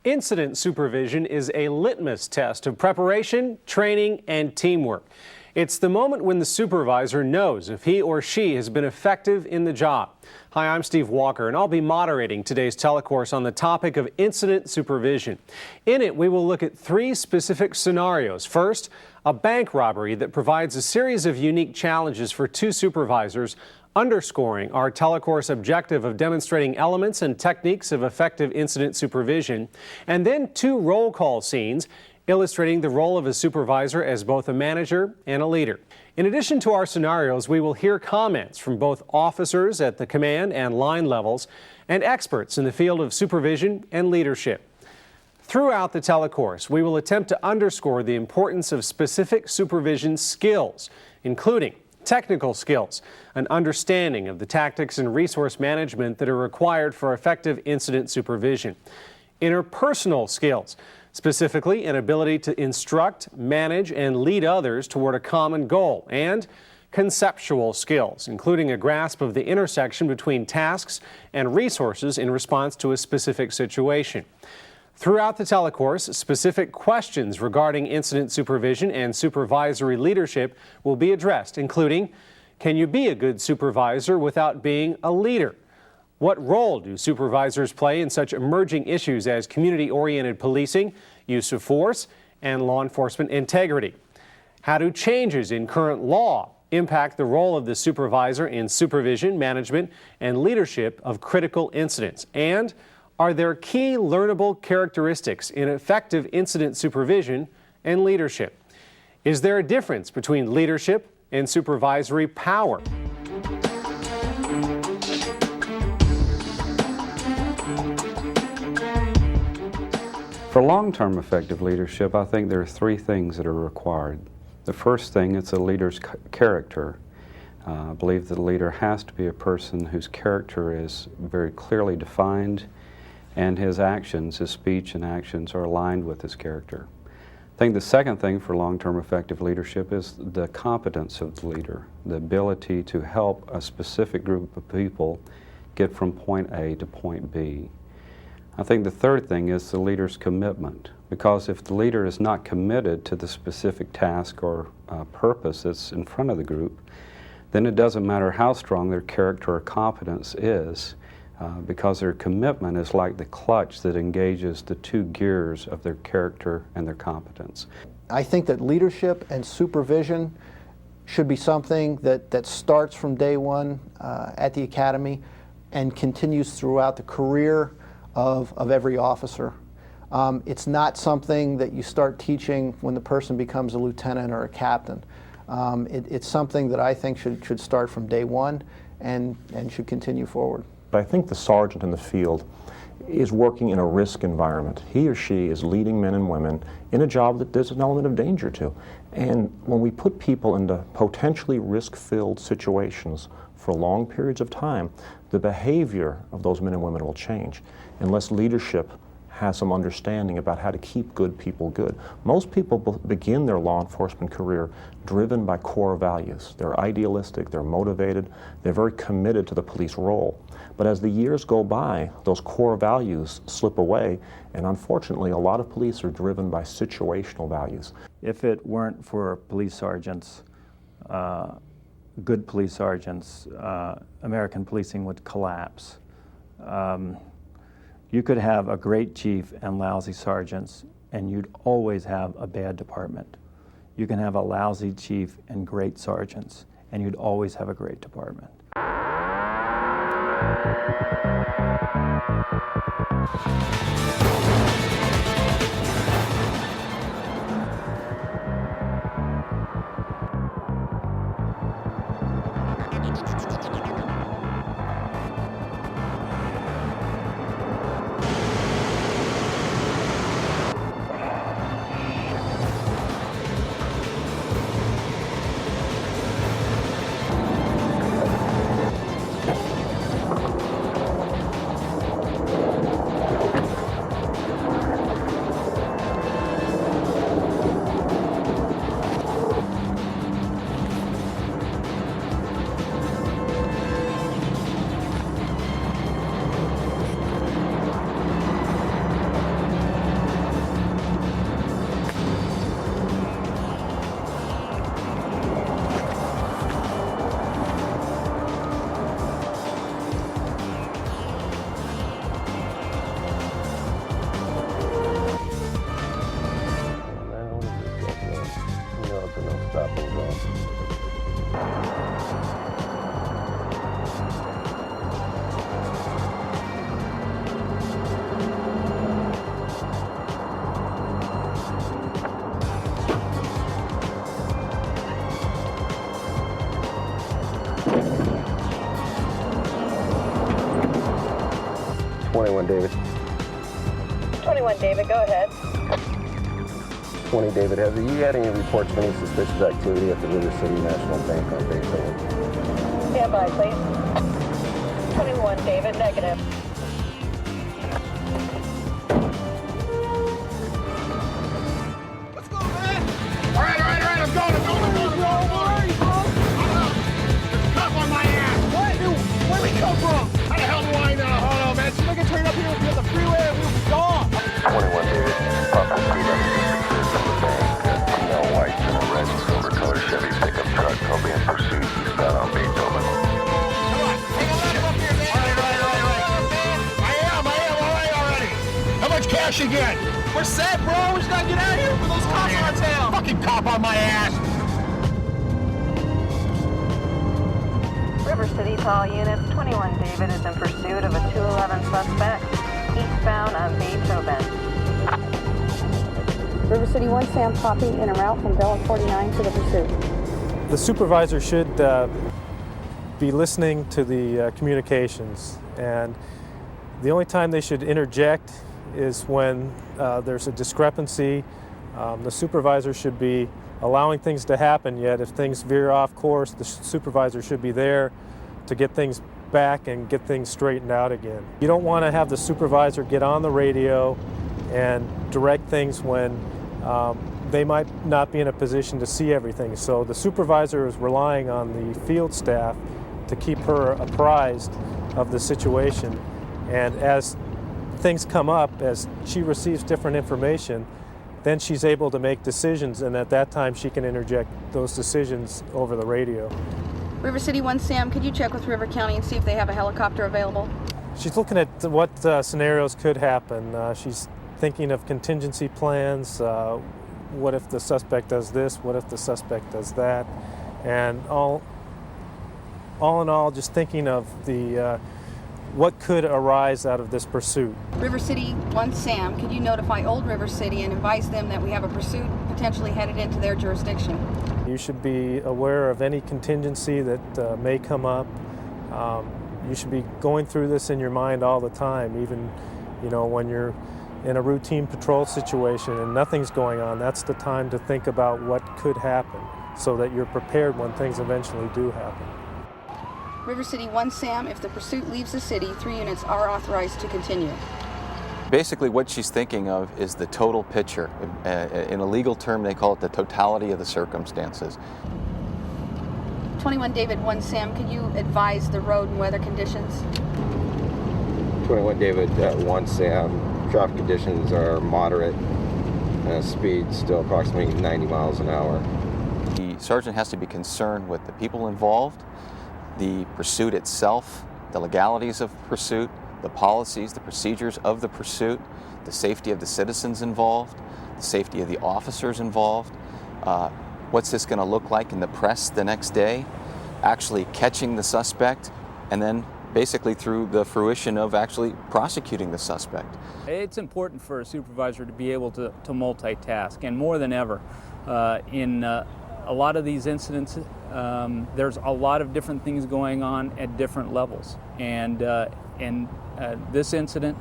Incident supervision is a litmus test of preparation, training, and teamwork. It's the moment when the supervisor knows if he or she has been effective in the job. Hi, I'm Steve Walker, and I'll be moderating today's telecourse on the topic of incident supervision. In it, we will look at 3 specific scenarios. First, a bank robbery that provides a series of unique challenges for 2 supervisors, underscoring our telecourse objective of demonstrating elements and techniques of effective incident supervision. And then 2 roll call scenes illustrating the role of a supervisor as both a manager and a leader. In addition to our scenarios, we will hear comments from both officers at the command and line levels and experts in the field of supervision and leadership. Throughout the telecourse, we will attempt to underscore the importance of specific supervision skills, including technical skills, an understanding of the tactics and resource management that are required for effective incident supervision, interpersonal skills, specifically an ability to instruct, manage, and lead others toward a common goal, and conceptual skills, including a grasp of the intersection between tasks and resources in response to a specific situation. Throughout the telecourse, specific questions regarding incident supervision and supervisory leadership will be addressed, including, can you be a good supervisor without being a leader? What role do supervisors play in such emerging issues as community-oriented policing, use of force, and law enforcement integrity? How do changes in current law impact the role of the supervisor in supervision, management, and leadership of critical incidents? And are there key learnable characteristics in effective incident supervision and leadership? Is there a difference between leadership and supervisory power? For long-term effective leadership, I think there are 3 things that are required. The first thing is a leader's character. I believe that a leader has to be a person whose character is very clearly defined, and his actions, his speech and actions are aligned with his character. I think the second thing for long-term effective leadership is the competence of the leader, the ability to help a specific group of people get from point A to point B. I think the third thing is the leader's commitment, because if the leader is not committed to the specific task or purpose that's in front of the group, then it doesn't matter how strong their character or competence is, because their commitment is like the clutch that engages the 2 gears of their character and their competence. I think that leadership and supervision should be something that starts from day one at the academy and continues throughout the career of every officer. It's not something that you start teaching when the person becomes a lieutenant or a captain. It's something that I think should start from day one and should continue forward. I think the sergeant in the field is working in a risk environment. He or she is leading men and women in a job that there's an element of danger to. And when we put people into potentially risk-filled situations for long periods of time, the behavior of those men and women will change unless leadership has some understanding about how to keep good people good. Most people begin their law enforcement career driven by core values. They're idealistic, they're motivated, they're very committed to the police role. But as the years go by, those core values slip away, and unfortunately a lot of police are driven by situational values. If it weren't for police sergeants, good police sergeants, American policing would collapse. You could have a great chief and lousy sergeants, and you'd always have a bad department. You can have a lousy chief and great sergeants, and you'd always have a great department. 21 David. 21 David, go ahead. 20 David, have you had any reports of any suspicious activity at the River City National Bank on Beethoven? Stand by, please. 21 David, negative. Let's go, man! All right, I'm going. Cop on my ass! What? Where'd we come from? How the hell do I know? Oh, no, man. See if I can turn up here with the freeway and we'll be gone. 21 David, possible speed limit from the bank. Female white in a red and silver colored Chevy pickup truck probably in pursuit eastbound on Beethoven. Come on, take a left up here, man. All right. I am, all right already. How much cash you get? We're set, bro. We just gotta get out of here for those cops on town. Fucking cop on my ass. River City Call Units, 21 David is in pursuit of a 211 suspect, eastbound on Beethoven. River City 1 Sam copy in a route from Bell 49 to the pursuit. The supervisor should be listening to the communications, and the only time they should interject is when there's a discrepancy. The supervisor should be allowing things to happen, yet if things veer off course, the supervisor should be there to get things back and get things straightened out again. You don't want to have the supervisor get on the radio and direct things when they might not be in a position to see everything. So the supervisor is relying on the field staff to keep her apprised of the situation. And as things come up, as she receives different information, then she's able to make decisions, and at that time she can interject those decisions over the radio. River City 1 Sam, could you check with River County and see if they have a helicopter available? She's looking at what scenarios could happen. She's thinking of contingency plans. What if the suspect does this? What if the suspect does that? And all in all, just thinking of the what could arise out of this pursuit. River City 1 Sam, could you notify Old River City and advise them that we have a pursuit potentially headed into their jurisdiction? You should be aware of any contingency that may come up. You should be going through this in your mind all the time, even when you're in a routine patrol situation and nothing's going on. That's the time to think about what could happen so that you're prepared when things eventually do happen. River City 1 Sam, if the pursuit leaves the city, 3 units are authorized to continue. Basically what she's thinking of is the total picture. In a legal term, they call it the totality of the circumstances. 21 David 1 Sam, could you advise the road and weather conditions? 21 David, 1 Sam, traffic conditions are moderate, speed still approximately 90 miles an hour. The sergeant has to be concerned with the people involved, the pursuit itself, the legalities of pursuit, the policies, the procedures of the pursuit, the safety of the citizens involved, the safety of the officers involved. What's this going to look like in the press the next day? Actually catching the suspect, and then basically through the fruition of actually prosecuting the suspect. It's important for a supervisor to be able to multitask, and more than ever. In a lot of these incidents, there's a lot of different things going on at different levels. And this incident,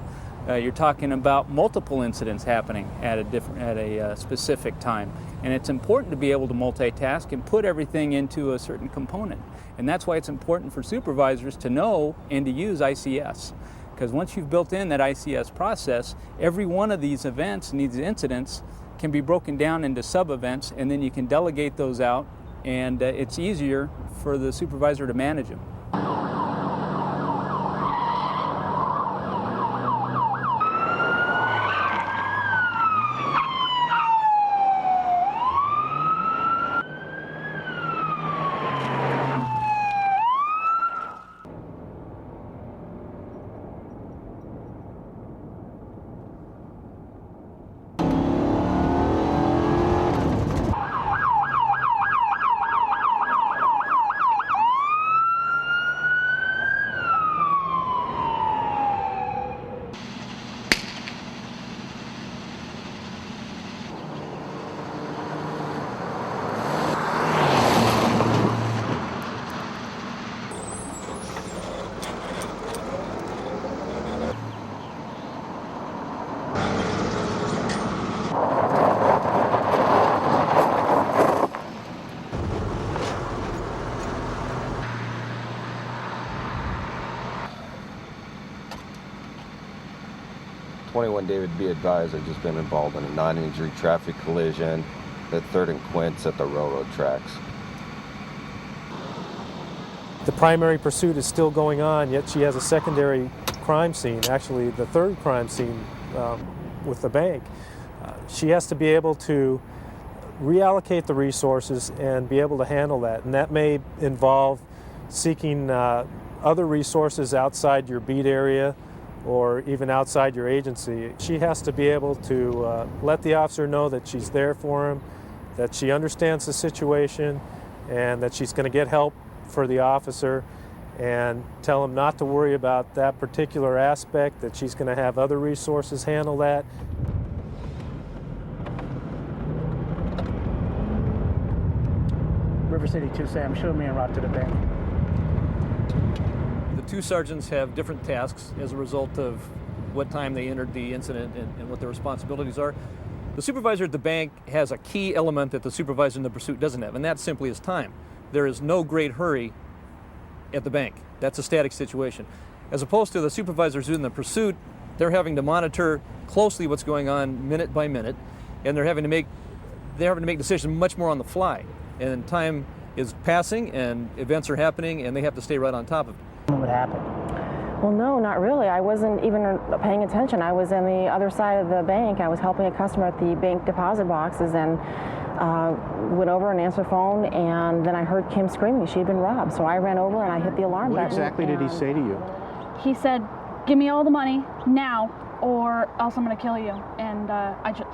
you're talking about multiple incidents happening at a specific time. And it's important to be able to multitask and put everything into a certain component. And that's why it's important for supervisors to know and to use ICS. Because once you've built in that ICS process, every one of these events and these incidents can be broken down into sub-events, and then you can delegate those out, and it's easier for the supervisor to manage them. 21 David, be advised, I've just been involved in a non-injury traffic collision at 3rd and Quince at the railroad tracks. The primary pursuit is still going on, yet she has a secondary crime scene, actually the third crime scene with the bank. She has to be able to reallocate the resources and be able to handle that, and that may involve seeking other resources outside your beat area or even outside your agency. She has to be able to let the officer know that she's there for him, that she understands the situation, and that she's going to get help for the officer, and tell him not to worry about that particular aspect, that she's going to have other resources handle that. River City 2 Sam, show me en route to the bank. The two sergeants have different tasks as a result of what time they entered the incident and what their responsibilities are. The supervisor at the bank has a key element that the supervisor in the pursuit doesn't have, and that simply is time. There is no great hurry at the bank. That's a static situation. As opposed to the supervisors in the pursuit, they're having to monitor closely what's going on minute by minute, and they're having to make decisions much more on the fly. And time is passing, and events are happening, and they have to stay right on top of it. What happened? Well, no, not really. I wasn't even paying attention. I was on the other side of the bank. I was helping a customer at the bank deposit boxes, and went over and answered the phone, and then I heard Kim screaming she'd been robbed. So I ran over and I hit the alarm button. What exactly did he say to you? He said, "Give me all the money now, or else I'm going to kill you." And I just...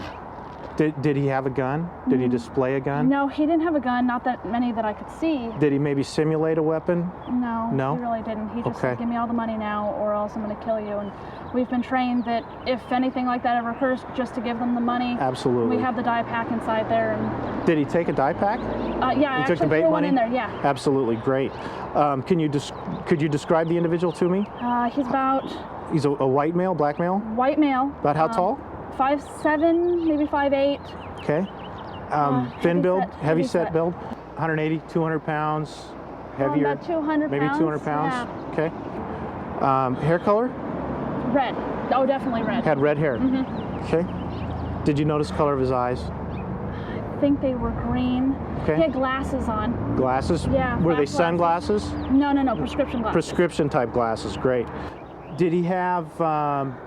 Did he have a gun? Did he display a gun? No, he didn't have a gun, not that many that I could see. Did he maybe simulate a weapon? No, No? he really didn't. He just said, "Give me all the money now, or else I'm going to kill you." And we've been trained that if anything like that ever occurs, just to give them the money. Absolutely. We have the die pack inside there. And Did he take a die pack? yeah, I took the actually bait threw one money? in there, yeah. Absolutely, great. Could you describe the individual to me? He's about... He's a white male, black male? White male. About how tall? 5'7", maybe 5'8". Okay. Thin build, heavy set build, 180, 200 pounds, heavier. About 200 maybe pounds. 200 pounds. Yeah. Okay. Hair color? Red. Oh, definitely red. Had red hair. Mm-hmm. Okay. Did you notice the color of his eyes? I think they were green. Okay. He had glasses on. Glasses? Yeah. Were they black sunglasses? glasses. No, prescription glasses. Prescription type glasses, great. Did he have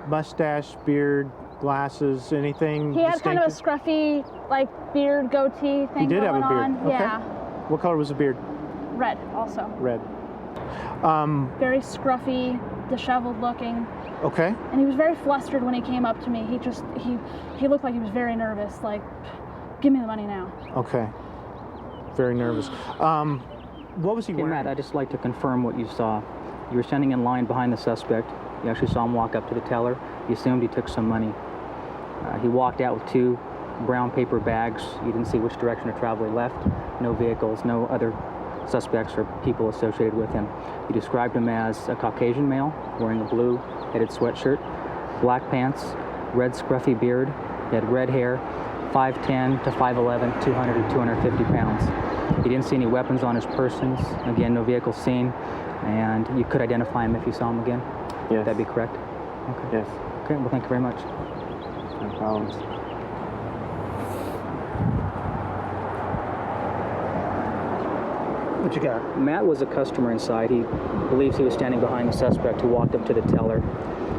mustache, beard, glasses, anything He had distinctive? kind of a scruffy, like, beard, goatee thing He did have going a beard. on. Okay. Yeah. What color was the beard? Red, also. Red. Very scruffy, disheveled looking. Okay. And he was very flustered when he came up to me. He looked like he was very nervous, like, "Give me the money now." Okay. Very nervous. What was he wearing? Matt, I'd just like to confirm what you saw. You were standing in line behind the suspect. You actually saw him walk up to the teller. You assumed he took some money. He walked out with 2 brown paper bags. You didn't see which direction to travel he left. No vehicles, no other suspects or people associated with him. You described him as a Caucasian male wearing a blue headed sweatshirt, black pants, red scruffy beard. He had red hair, 5'10" to 5'11", 200 to 250 pounds. You didn't see any weapons on his persons. Again, no vehicles seen. And you could identify him if you saw him again? Yes. That'd be correct? Okay. Yes. Okay, well, thank you very much. No problems. What you got? Matt was a customer inside. He believes he was standing behind the suspect who walked up to the teller.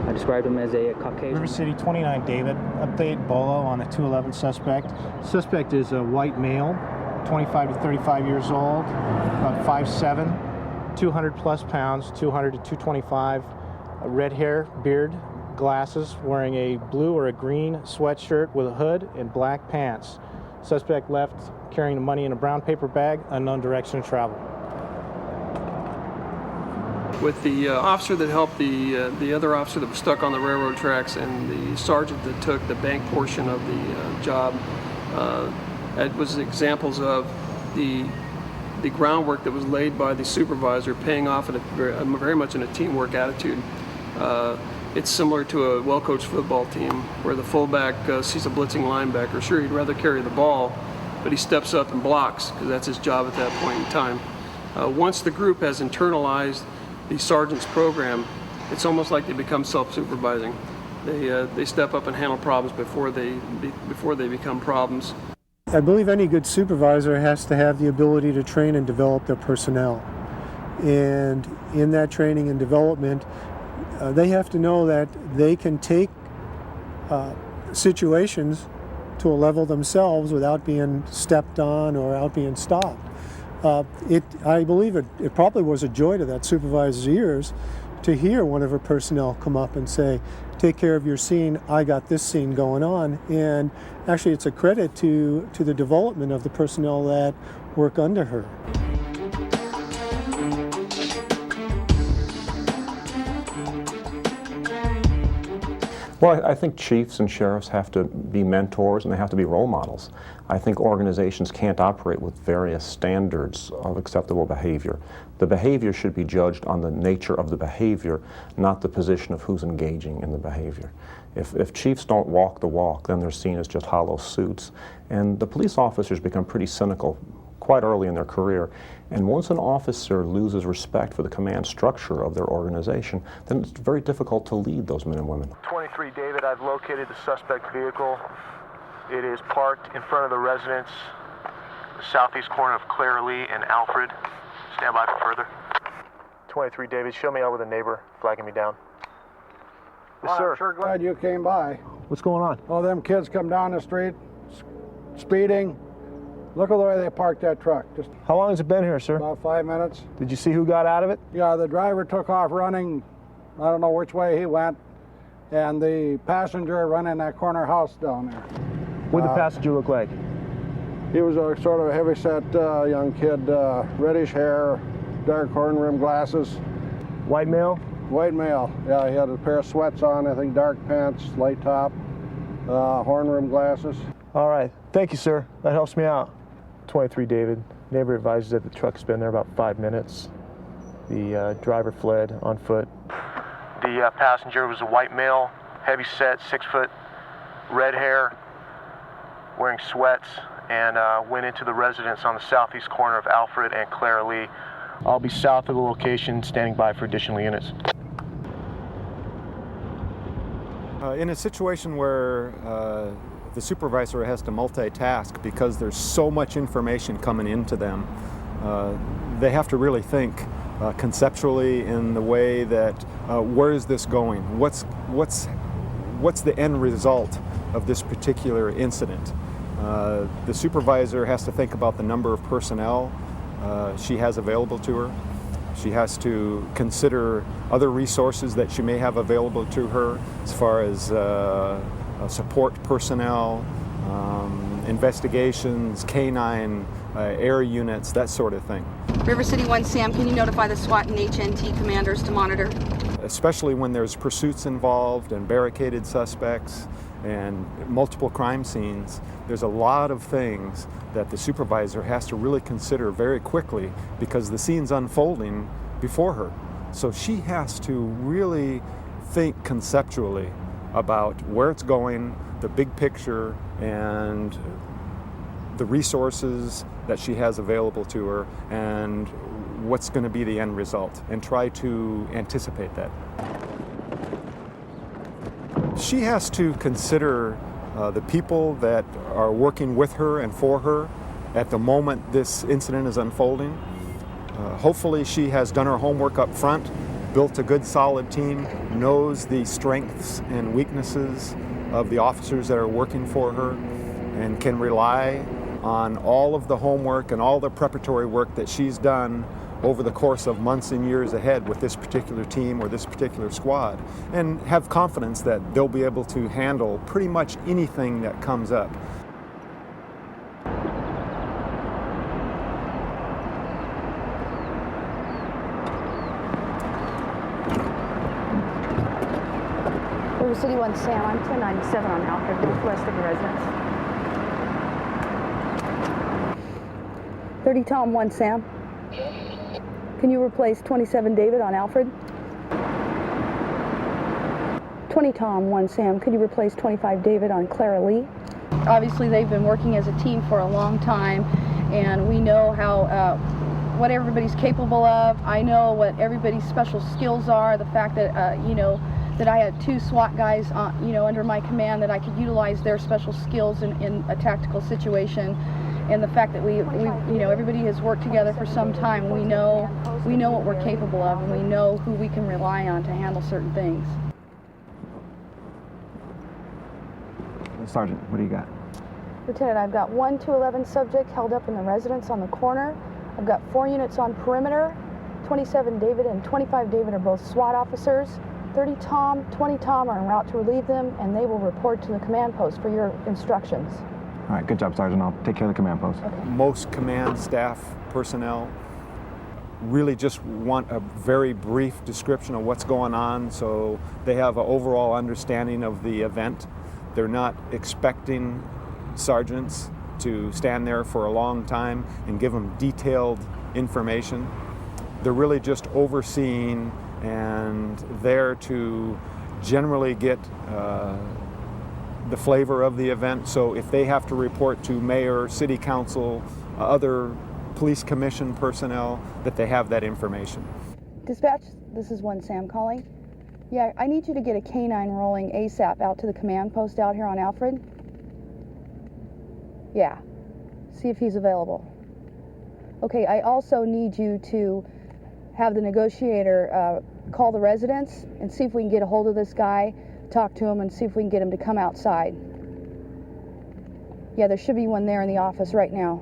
I described him as a Caucasian. River City 29 David, update Bolo on the 211 suspect. Suspect is a white male, 25 to 35 years old, about 5'7", 200 plus pounds, 200 to 225, red hair, beard, glasses, wearing a blue or a green sweatshirt with a hood and black pants. Suspect left carrying the money in a brown paper bag, unknown direction of travel. With the officer that helped the other officer that was stuck on the railroad tracks and the sergeant that took the bank portion of the job, it was examples of the groundwork that was laid by the supervisor paying off at very much in a teamwork attitude. It's similar to a well-coached football team where the fullback sees a blitzing linebacker. Sure, he'd rather carry the ball, but he steps up and blocks because that's his job at that point in time. Once the group has internalized the sergeant's program, it's almost like they become self-supervising. They step up and handle problems before they become problems. I believe any good supervisor has to have the ability to train and develop their personnel. And in that training and development, they have to know that they can take situations to a level themselves without being stepped on or without being stopped. I believe it probably was a joy to that supervisor's ears to hear one of her personnel come up and say, take care of your scene, I got this scene going on. And actually it's a credit to the development of the personnel that work under her. Well, I think chiefs and sheriffs have to be mentors and they have to be role models. I think organizations can't operate with various standards of acceptable behavior. The behavior should be judged on the nature of the behavior, not the position of who's engaging in the behavior. If chiefs don't walk the walk, then they're seen as just hollow suits. And the police officers become pretty cynical quite early in their career. And once an officer loses respect for the command structure of their organization, then it's very difficult to lead those men and women. 23 David, I've located the suspect vehicle. It is parked in front of the residence, the southeast corner of Clara Lee and Alfred. Stand by for further. 23 David, show me out with a neighbor flagging me down. Yes, sir. I'm sure glad you came by. What's going on? All them kids come down the street, speeding. Look at the way they parked that truck. Just how long has it been here, sir? About 5 minutes. Did you see who got out of it? Yeah, the driver took off running. I don't know which way he went. And the passenger ran in that corner house down there. What did the passenger look like? He was a sort of a heavy-set young kid, reddish hair, dark horn-rimmed glasses. White male? White male. Yeah, he had a pair of sweats on, I think dark pants, light top, horn-rimmed glasses. All right. Thank you, sir. That helps me out. 23 David. Neighbor advises that the truck's been there about 5 minutes. The driver fled on foot. The passenger was a white male, heavy set, 6 foot, red hair, wearing sweats, and went into the residence on the southeast corner of Alfred and Clara Lee. I'll be south of the location, standing by for additional units. In a situation where the supervisor has to multitask because there's so much information coming into them, they have to really think conceptually in the way that where is this going? What's the end result of this particular incident? The supervisor has to think about the number of personnel she has available to her. She has to consider other resources that she may have available to her as far as support personnel, investigations, canine, air units, that sort of thing. River City 1 Sam, can you notify the SWAT and HNT commanders to monitor? Especially when there's pursuits involved and barricaded suspects and multiple crime scenes, there's a lot of things that the supervisor has to really consider very quickly because the scene's unfolding before her. So she has to really think conceptually about where it's going, the big picture, and the resources that she has available to her, and what's going to be the end result, and try to anticipate that. She has to consider the people that are working with her and for her at the moment this incident is unfolding. Hopefully she has done her homework up front, built a good solid team, knows the strengths and weaknesses of the officers that are working for her, and can rely on all of the homework and all the preparatory work that she's done over the course of months and years ahead with this particular team or this particular squad, and have confidence that they'll be able to handle pretty much anything that comes up. River City 1 Sam, I'm 1097 on Alfred, northwest of the residence. 30 Tom 1 Sam. Can you replace 27 David on Alfred? 20 Tom 1 Sam, could you replace 25 David on Clara Lee? Obviously they've been working as a team for a long time, and we know how what everybody's capable of. I know what everybody's special skills are, the fact that that I had 2 SWAT guys, under my command, that I could utilize their special skills in a tactical situation. And the fact that we everybody has worked together for some time, we know what we're capable of, and we know who we can rely on to handle certain things. Sergeant, what do you got? Lieutenant, I've got 1 211 subject held up in the residence on the corner. I've got 4 units on perimeter. 27 David and 25 David are both SWAT officers. 30 Tom, 20 Tom are en route to relieve them, and they will report to the command post for your instructions. All right, good job, Sergeant. I'll take care of the command post. Okay. Most command staff personnel really just want a very brief description of what's going on so they have an overall understanding of the event. They're not expecting sergeants to stand there for a long time and give them detailed information. They're really just overseeing and there to generally get the flavor of the event. So if they have to report to mayor, city council, other police commission personnel, that they have that information. Dispatch, this is 1 Sam calling. Yeah, I need you to get a canine rolling ASAP out to the command post out here on Alfred. Yeah, see if he's available. Okay, I also need you to have the negotiator call the residents and see if we can get a hold of this guy, talk to him, and see if we can get him to come outside. Yeah, there should be one there in the office right now.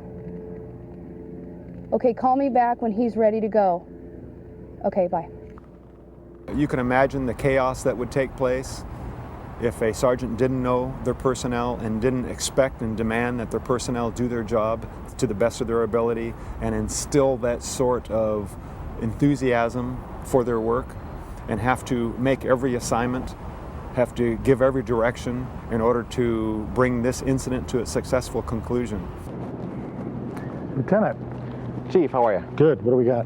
Okay, call me back when he's ready to go. Okay, bye. You can imagine the chaos that would take place if a sergeant didn't know their personnel and didn't expect and demand that their personnel do their job to the best of their ability and instill that sort of enthusiasm for their work and have to make every assignment, have to give every direction in order to bring this incident to a successful conclusion. Lieutenant. Chief, how are you? Good. What do we got?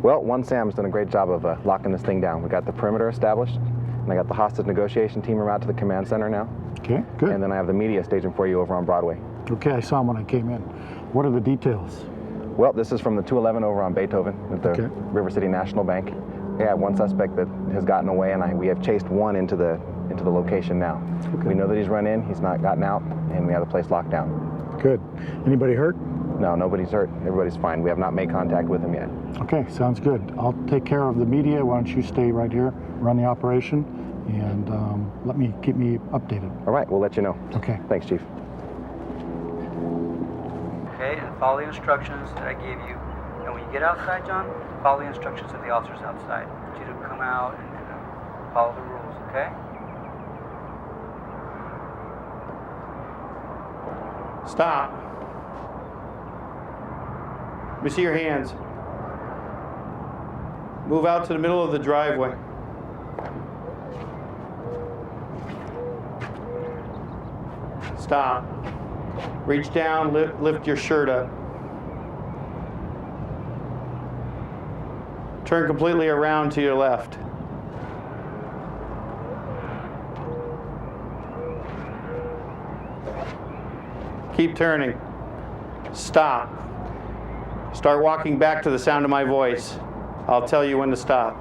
Well, 1 Sam's done a great job of locking this thing down. We got the perimeter established, and I got the hostage negotiation team out to the command center now. Okay, good. And then I have the media staging for you over on Broadway. Okay, I saw him when I came in. What are the details? Well, this is from the 211 over on Beethoven at the River City National Bank. We have 1 suspect that has gotten away, and we have chased 1 into the location now. Okay. We know that he's run in, he's not gotten out, and we have the place locked down. Good. Anybody hurt? No, nobody's hurt. Everybody's fine. We have not made contact with him yet. Okay, sounds good. I'll take care of the media. Why don't you stay right here, run the operation, and keep me updated. All right, we'll let you know. Okay. Thanks, Chief. Okay, and follow the instructions that I gave you. And when you get outside, John, follow the instructions of the officers outside. I want you to come out and follow the rules, okay? Stop. Let me see your hands. Move out to the middle of the driveway. Stop. Reach down, lift your shirt up. Turn completely around to your left. Keep turning. Stop. Start walking back to the sound of my voice. I'll tell you when to stop.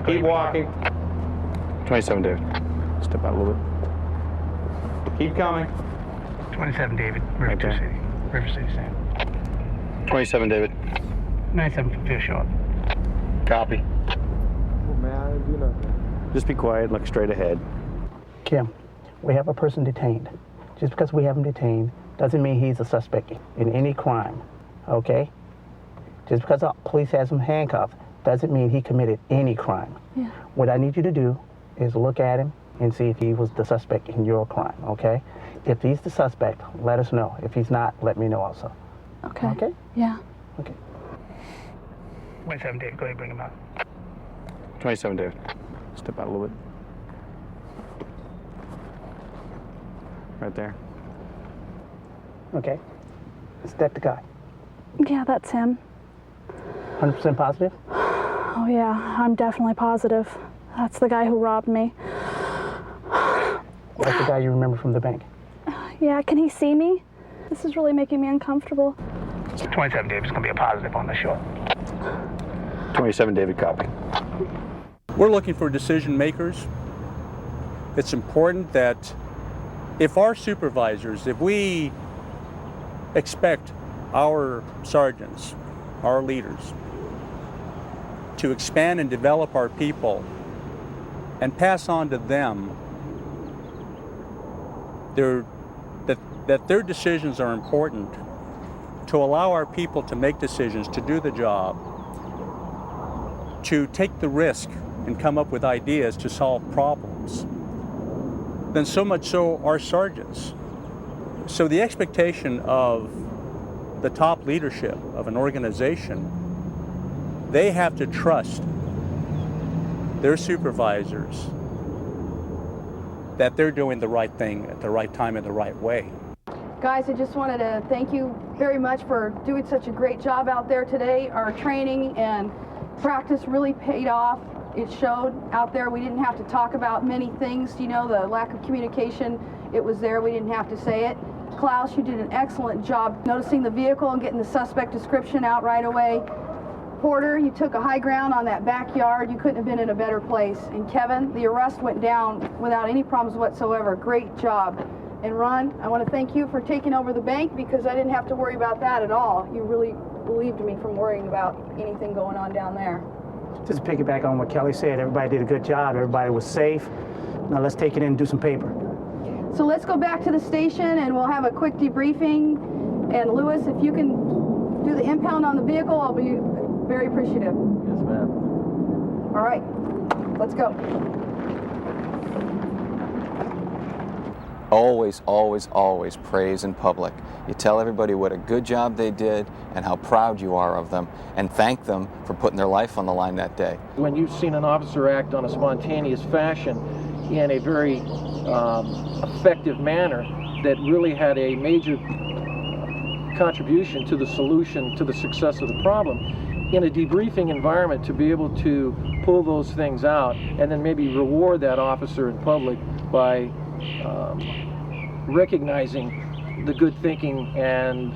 Keep walking. 27 David. Step out a little bit. Keep coming. 27 David, River City, Sam. 27 David. 97 from Feel Short. Copy. Oh, man, I didn't do nothing. Just be quiet, look straight ahead. Kim, we have a person detained. Just because we have him detained doesn't mean he's a suspect in any crime, okay? Just because the police has him handcuffed doesn't mean he committed any crime. Yeah. What I need you to do is look at him and see if he was the suspect in your crime, okay? If he's the suspect, let us know. If he's not, let me know also. Okay. Okay? Yeah. Okay. 27 David, go ahead, bring him out. 27 David. Step out a little bit. Right there. Okay. Is that the guy? Yeah, that's him. 100% positive? Oh yeah, I'm definitely positive. That's the guy who robbed me. That's the guy you remember from the bank? Yeah, can he see me? This is really making me uncomfortable. 27 David is going to be a positive on the short. 27 David, copy. We're looking for decision makers. It's important that if our supervisors, if we expect our sergeants, our leaders, to expand and develop our people and pass on to them that their decisions are important, to allow our people to make decisions, to do the job, to take the risk and come up with ideas to solve problems, then so much so are sergeants. So the expectation of the top leadership of an organization, they have to trust their supervisors that they're doing the right thing at the right time in the right way. Guys, I just wanted to thank you very much for doing such a great job out there today. Our training and practice really paid off. It showed out there. We didn't have to talk about many things. You know, the lack of communication, it was there. We didn't have to say it. Klaus, you did an excellent job noticing the vehicle and getting the suspect description out right away. Porter, you took a high ground on that backyard. You couldn't have been in a better place. And Kevin, the arrest went down without any problems whatsoever. Great job. And Ron, I want to thank you for taking over the bank because I didn't have to worry about that at all. You really relieved me from worrying about anything going on down there. Just to piggyback on what Kelly said, everybody did a good job. Everybody was safe. Now let's take it in and do some paper. So let's go back to the station and we'll have a quick debriefing. And Lewis, if you can do the impound on the vehicle, I'll be very appreciative. Yes, ma'am. All right, let's go. Always, always, always praise in public. You tell everybody what a good job they did and how proud you are of them, and thank them for putting their life on the line that day. When you've seen an officer act on a spontaneous fashion in a very effective manner that really had a major contribution to the solution, to the success of the problem, in a debriefing environment, to be able to pull those things out and then maybe reward that officer in public by recognizing the good thinking and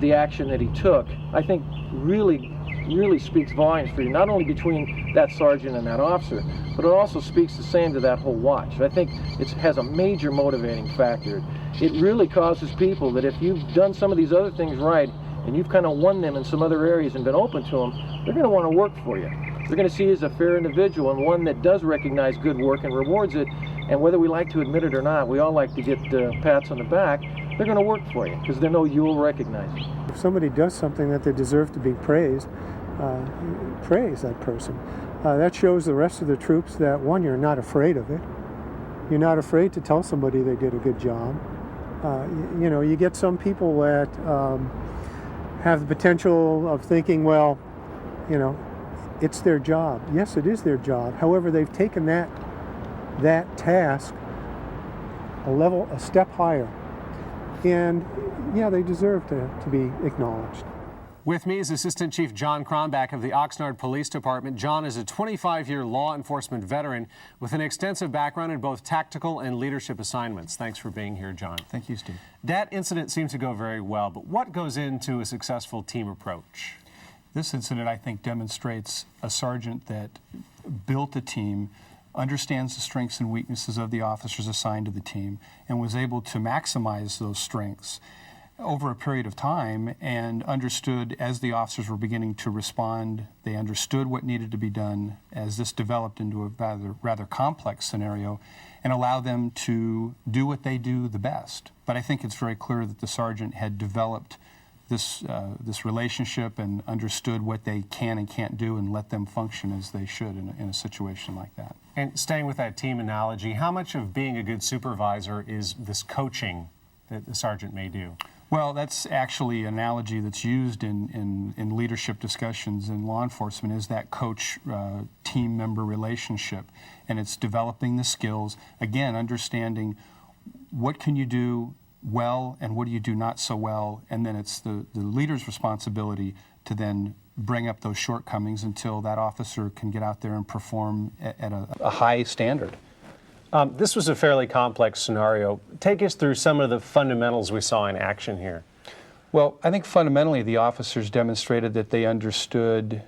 the action that he took, I think really speaks volumes for you, not only between that sergeant and that officer, but it also speaks the same to that whole watch. I think it has a major motivating factor. It really causes people that if you've done some of these other things right and you've kind of won them in some other areas and been open to them, they're going to want to work for you. They're going to see you as a fair individual and one that does recognize good work and rewards it. And whether we like to admit it or not, we all like to get pats on the back. They're going to work for you because they know you'll recognize it. If somebody does something that they deserve to be praised, praise that person. That shows the rest of the troops that, one, you're not afraid of it. You're not afraid to tell somebody they did a good job. You know, you get some people that have the potential of thinking, well, you know, it's their job. Yes, it is their job. However, they've taken that task a step higher. And yeah, they deserve to be acknowledged. With me is Assistant Chief John Kronbach of the Oxnard Police Department. John is a 25-year law enforcement veteran with an extensive background in both tactical and leadership assignments. Thanks for being here, John. Thank you, Steve. That incident seemed to go very well, but what goes into a successful team approach? This incident, I think, demonstrates a sergeant that built a team, understands the strengths and weaknesses of the officers assigned to the team, and was able to maximize those strengths over a period of time, and understood as the officers were beginning to respond, they understood what needed to be done as this developed into a rather complex scenario, and allow them to do what they do the best. But I think it's very clear that the sergeant had developed this relationship and understood what they can and can't do and let them function as they should in a situation like that. And staying with that team analogy, how much of being a good supervisor is this coaching that the sergeant may do? Well, that's actually an analogy that's used in leadership discussions in law enforcement, is that coach-team member relationship. And it's developing the skills, again, understanding what can you do well and what do you do not so well, and then it's the leader's responsibility to then bring up those shortcomings until that officer can get out there and perform at a high standard. This was a fairly complex scenario. Take us through some of the fundamentals we saw in action here. Well, I think fundamentally the officers demonstrated that they understood,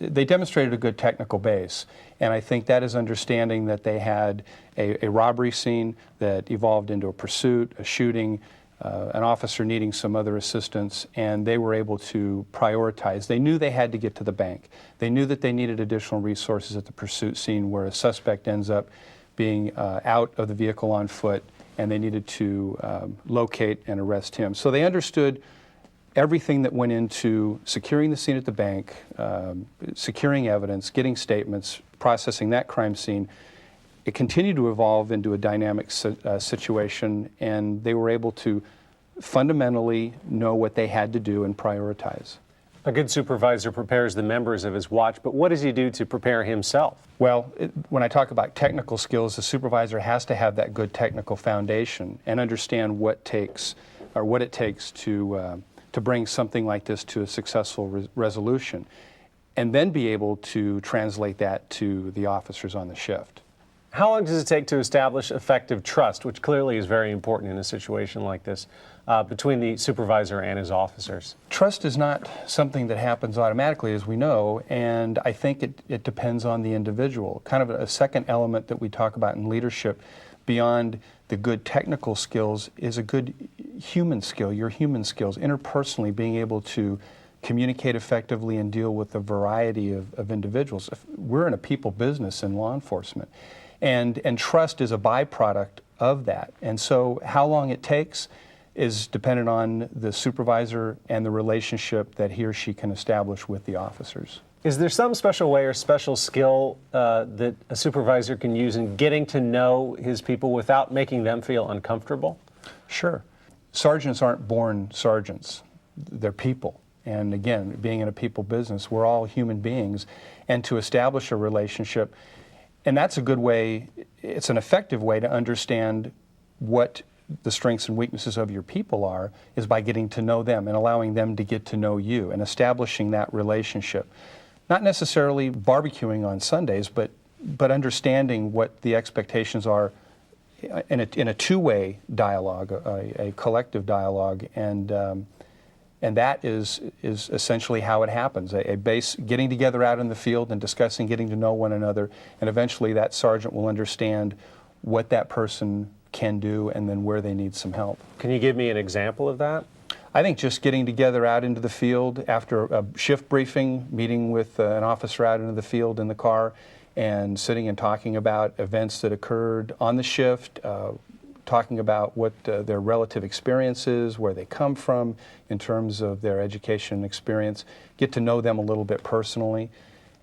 they demonstrated a good technical base. And I think that is understanding that they had a robbery scene that evolved into a pursuit, a shooting, an officer needing some other assistance, and they were able to prioritize. They knew they had to get to the bank. They knew that they needed additional resources at the pursuit scene where a suspect ends up being out of the vehicle on foot, and they needed to locate and arrest him. So they understood everything that went into securing the scene at the bank, securing evidence, getting statements, processing that crime scene. It continued to evolve into a dynamic situation, and they were able to fundamentally know what they had to do and prioritize. A good supervisor prepares the members of his watch, but what does he do to prepare himself? Well, when I talk about technical skills, the supervisor has to have that good technical foundation and understand what it takes to bring something like this to a successful resolution, and then be able to translate that to the officers on the shift. How long does it take to establish effective trust, which clearly is very important in a situation like this, between the supervisor and his officers? Trust is not something that happens automatically, as we know, and I think it depends on the individual. Kind of a second element that we talk about in leadership, beyond the good technical skills, is a good human skill, your human skills, interpersonally being able to communicate effectively and deal with a variety of individuals. We're in a people business in law enforcement. And trust is a byproduct of that. And so how long it takes is dependent on the supervisor and the relationship that he or she can establish with the officers. Is there some special way or special skill that a supervisor can use in getting to know his people without making them feel uncomfortable? Sure. Sergeants aren't born sergeants. They're people. And again, being in a people business, we're all human beings. And to establish a relationship, and that's a good way, it's an effective way to understand what the strengths and weaknesses of your people are, is by getting to know them and allowing them to get to know you and establishing that relationship. Not necessarily barbecuing on Sundays, but understanding what the expectations are in a two-way dialogue, a collective dialogue, and that is essentially how it happens. A base getting together out in the field and discussing, getting to know one another, and eventually that sergeant will understand what that person can do and then where they need some help. Can you give me an example of that? I think just getting together out into the field after a shift briefing, meeting with an officer out into the field in the car, and sitting and talking about events that occurred on the shift, talking about what their relative experience is, where they come from in terms of their education experience, get to know them a little bit personally.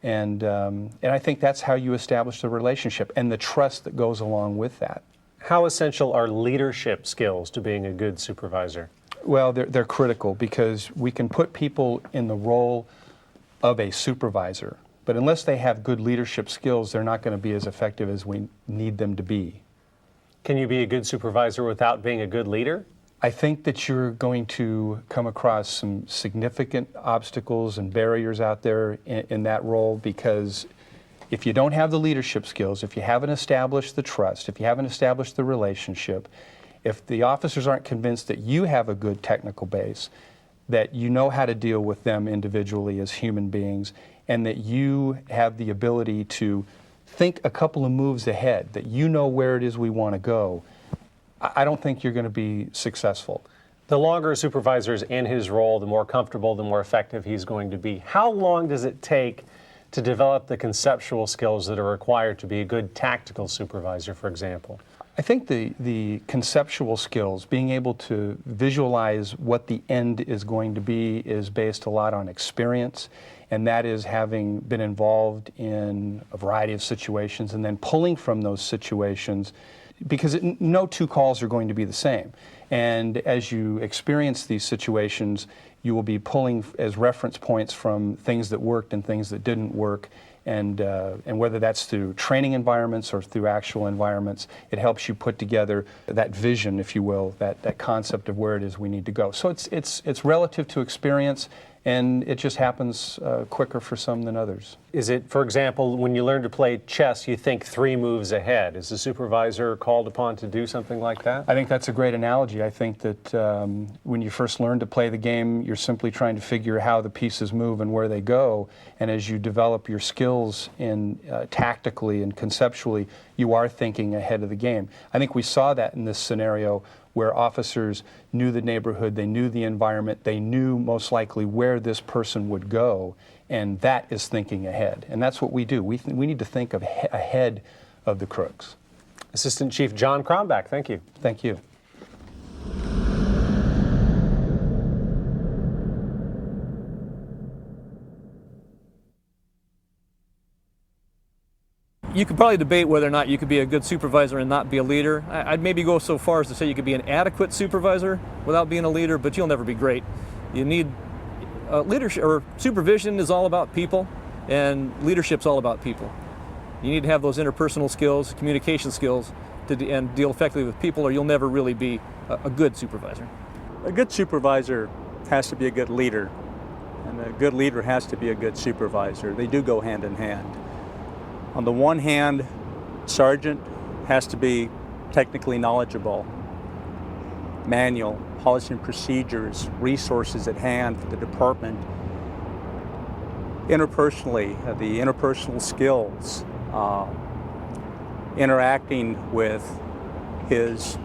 And I think that's how you establish the relationship and the trust that goes along with that. How essential are leadership skills to being a good supervisor? Well, they're critical, because we can put people in the role of a supervisor, but unless they have good leadership skills, they're not going to be as effective as we need them to be. Can you be a good supervisor without being a good leader? I think that you're going to come across some significant obstacles and barriers out there in that role, because if you don't have the leadership skills, if you haven't established the trust, if you haven't established the relationship, if the officers aren't convinced that you have a good technical base, that you know how to deal with them individually as human beings, and that you have the ability to think a couple of moves ahead, that you know where it is we want to go, I don't think you're going to be successful. The longer a supervisor is in his role, the more comfortable, the more effective he's going to be. How long does it take to develop the conceptual skills that are required to be a good tactical supervisor, for example? I think the conceptual skills, being able to visualize what the end is going to be, is based a lot on experience, and that is having been involved in a variety of situations and then pulling from those situations, because no two calls are going to be the same. And as you experience these situations, you will be pulling as reference points from things that worked and things that didn't work, And whether that's through training environments or through actual environments, it helps you put together that vision, if you will, that concept of where it is we need to go. So it's relative to experience, and it just happens quicker for some than others. Is it, for example, when you learn to play chess, you think 3 moves ahead? Is the supervisor called upon to do something like that? I think that's a great analogy. I think that when you first learn to play the game, you're simply trying to figure how the pieces move and where they go. And as you develop your skills in tactically and conceptually, you are thinking ahead of the game. I think we saw that in this scenario where officers knew the neighborhood, they knew the environment, they knew most likely where this person would go, and that is thinking ahead. And that's what we do. We need to think of ahead of the crooks. Assistant Chief John Kronbach, thank you. Thank you. You could probably debate whether or not you could be a good supervisor and not be a leader. I'd maybe go so far as to say you could be an adequate supervisor without being a leader, but you'll never be great. You need leadership, or supervision is all about people, and leadership's all about people. You need to have those interpersonal skills, communication skills, and deal effectively with people, or you'll never really be a good supervisor. A good supervisor has to be a good leader, and a good leader has to be a good supervisor. They do go hand in hand. On the one hand, sergeant has to be technically knowledgeable, manual, policy and procedures, resources at hand for the department. Interpersonally, the interpersonal skills, interacting with his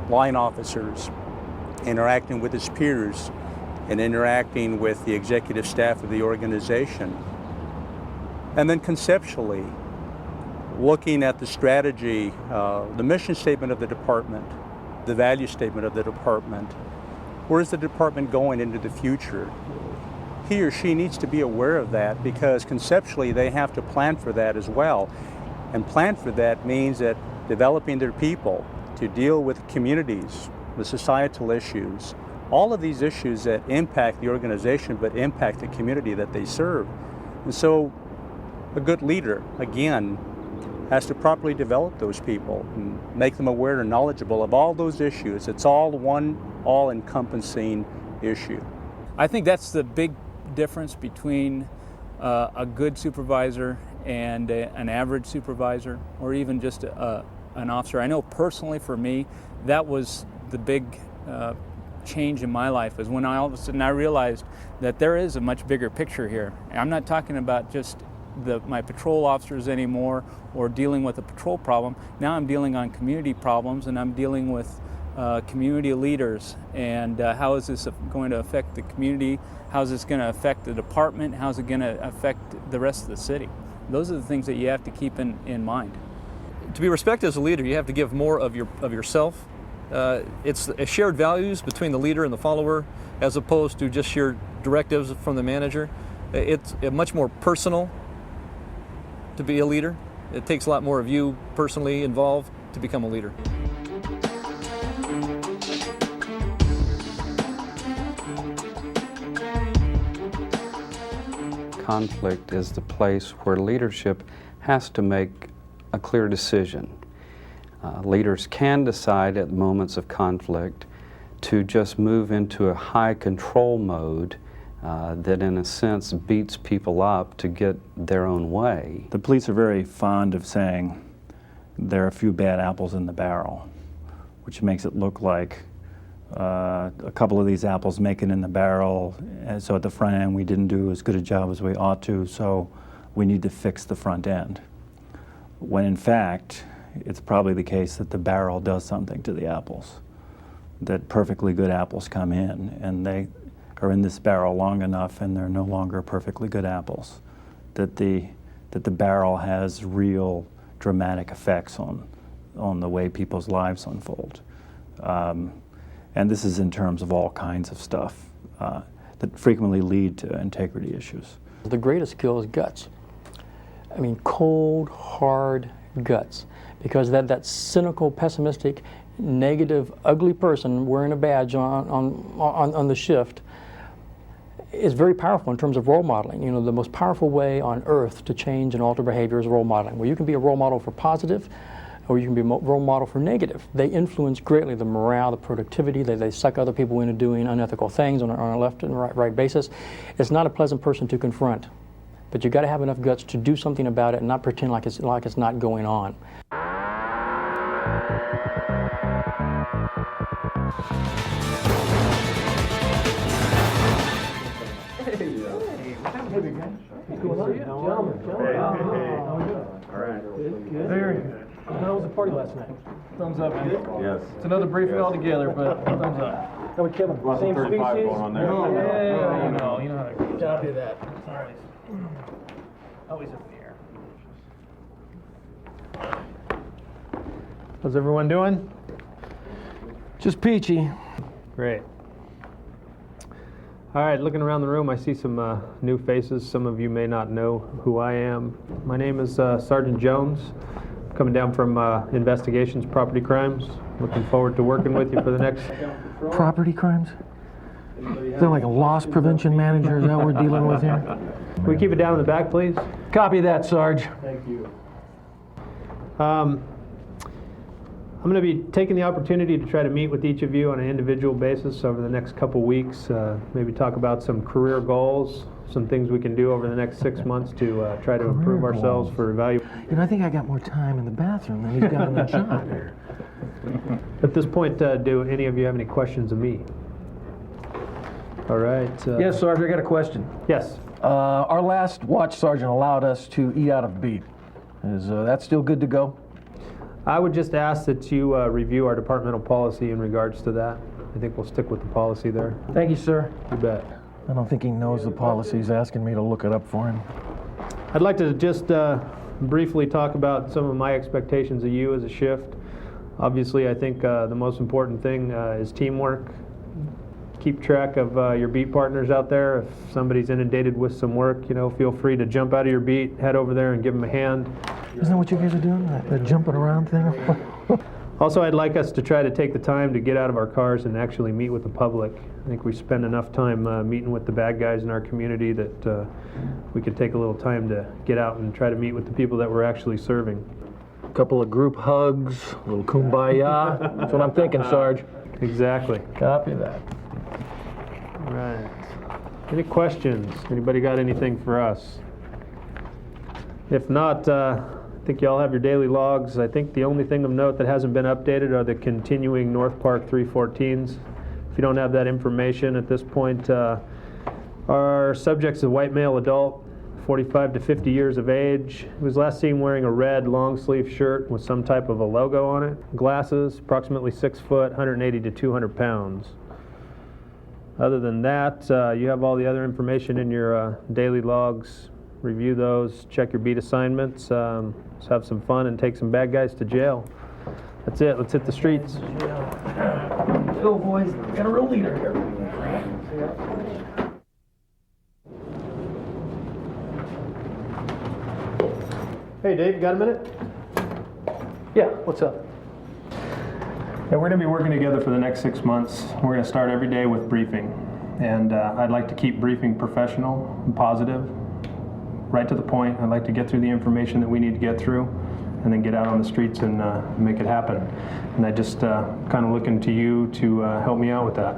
line officers, interacting with his peers, and interacting with the executive staff of the organization. And then conceptually, looking at the strategy, the mission statement of the department, the value statement of the department, where is the department going into the future? He or she needs to be aware of that, because conceptually they have to plan for that as well. And plan for that means that developing their people to deal with communities, with societal issues, all of these issues that impact the organization but impact the community that they serve. And so a good leader, again, has to properly develop those people and make them aware and knowledgeable of all those issues. It's all one all-encompassing issue. I think that's the big difference between a good supervisor and an average supervisor, or even just an officer. I know personally for me, that was the big change in my life, is when all of a sudden I realized that there is a much bigger picture here. I'm not talking about just my patrol officers anymore, or dealing with a patrol problem. Now I'm dealing on community problems, and I'm dealing with community leaders, and how is this going to affect the community? How is this going to affect the department? How is it going to affect the rest of the city? Those are the things that you have to keep in mind. To be respected as a leader, you have to give more of yourself. It's shared values between the leader and the follower, as opposed to just shared directives from the manager. It's much more personal to be a leader. It takes a lot more of you personally involved to become a leader. Conflict is the place where leadership has to make a clear decision. Leaders can decide at moments of conflict to just move into a high control mode that in a sense beats people up to get their own way. The police are very fond of saying there are a few bad apples in the barrel, which makes it look like a couple of these apples make it in the barrel, and so at the front end we didn't do as good a job as we ought to, so we need to fix the front end. When in fact, it's probably the case that the barrel does something to the apples, that perfectly good apples come in, and they are in this barrel long enough and they're no longer perfectly good apples, that the barrel has real dramatic effects on the way people's lives unfold. And this is in terms of all kinds of stuff that frequently lead to integrity issues. The greatest skill is guts. I mean, cold, hard guts. Because that cynical, pessimistic, negative, ugly person wearing a badge on the shift, is very powerful in terms of role modeling. You know, the most powerful way on earth to change and alter behavior is role modeling, where you can be a role model for positive, or you can be a role model for negative. They influence greatly the morale, the productivity. They suck other people into doing unethical things on a left and right basis. It's not a pleasant person to confront, but you got to have enough guts to do something about it and not pretend like it's not going on. Very good. How was the party last night? Thumbs up, man. Yes. It's another briefing altogether, but thumbs up. How about Kevin? Same species? Going on there. Yeah, you know how to copy that. Always a fear. How's everyone doing? Just peachy. Great. All right, looking around the room, I see some new faces. Some of you may not know who I am. My name is Sergeant Jones. Coming down from Investigations, Property Crimes. Looking forward to working with you for the next... Property crimes? Is that like a loss prevention manager? Is that what we're dealing with here? Can we keep it down in the back, please? Copy that, Sarge. Thank you. I'm going to be taking the opportunity to try to meet with each of you on an individual basis over the next couple weeks. Maybe talk about some career goals, some things we can do over the next 6 months to try to improve ourselves for evaluation. You know, I think I got more time in the bathroom than he's got in the job here. At this point, do any of you have any questions of me? All right. Yes, Sarge, I got a question. Yes. Our last watch sergeant allowed us to eat out of beat. Is that still good to go? I would just ask that you review our departmental policy in regards to that. I think we'll stick with the policy there. Thank you, sir. You bet. I don't think he knows the policy. He's asking me to look it up for him. I'd like to just briefly talk about some of my expectations of you as a shift. Obviously, I think the most important thing is teamwork. Keep track of your beat partners out there. If somebody's inundated with some work, you know, feel free to jump out of your beat, head over there and give them a hand. Isn't that what you guys are doing? That jumping around thing? Also, I'd like us to try to take the time to get out of our cars and actually meet with the public. I think we spend enough time meeting with the bad guys in our community that we could take a little time to get out and try to meet with the people that we're actually serving. A couple of group hugs, a little kumbaya. That's what I'm thinking, Sarge. Exactly. Copy that. All right. Any questions? Anybody got anything for us? If not, I think you all have your daily logs. I think the only thing of note that hasn't been updated are the continuing North Park 314s. If you don't have that information at this point, our subject's a white male adult, 45 to 50 years of age. He was last seen wearing a red long sleeve shirt with some type of a logo on it. Glasses, approximately 6 foot, 180 to 200 pounds. Other than that, you have all the other information in your daily logs. Review those, check your beat assignments, let's have some fun and take some bad guys to jail. That's it, let's hit the streets. Go, boys. We got a real leader here. Hey Dave, you got a minute? Yeah, what's up? Yeah, we're going to be working together for the next 6 months. We're going to start every day with briefing. And I'd like to keep briefing professional and positive, right to the point. I'd like to get through the information that we need to get through and then get out on the streets and make it happen. And I just kind of looking to you to help me out with that.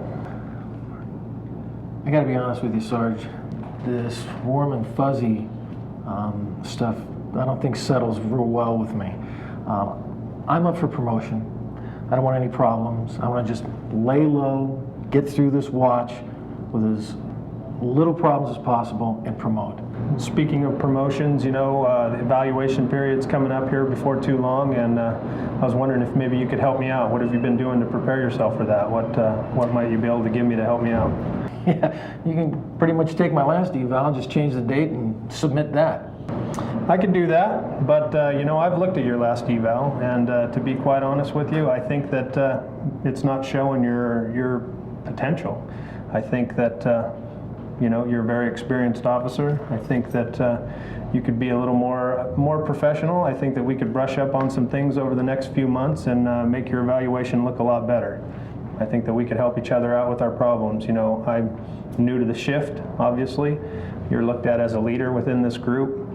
I got to be honest with you, Sarge. This warm and fuzzy stuff, I don't think settles real well with me. I'm up for promotion. I don't want any problems. I want to just lay low, get through this watch with as little problems as possible and promote. Speaking of promotions, you know, the evaluation period's coming up here before too long, and I was wondering if maybe you could help me out. What have you been doing to prepare yourself for that? What might you be able to give me to help me out? Yeah, you can pretty much take my last eval, just change the date and submit that. I could do that, but you know, I've looked at your last eval, and to be quite honest with you, I think that it's not showing your potential. I think that you know, you're a very experienced officer. I think that you could be a little more professional. I think that we could brush up on some things over the next few months and make your evaluation look a lot better. I think that we could help each other out with our problems. You know, I'm new to the shift, obviously. You're looked at as a leader within this group.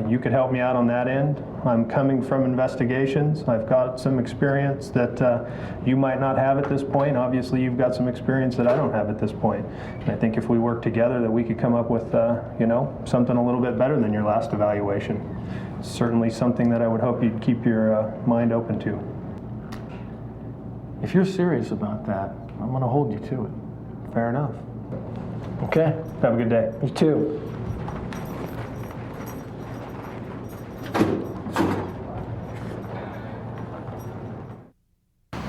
You could help me out on that end. I'm coming from investigations. I've got some experience that you might not have at this point. Obviously, you've got some experience that I don't have at this point. And I think if we work together that we could come up with, you know, something a little bit better than your last evaluation. It's certainly something that I would hope you'd keep your mind open to. If you're serious about that, I'm going to hold you to it. Fair enough. Okay. Have a good day. You too.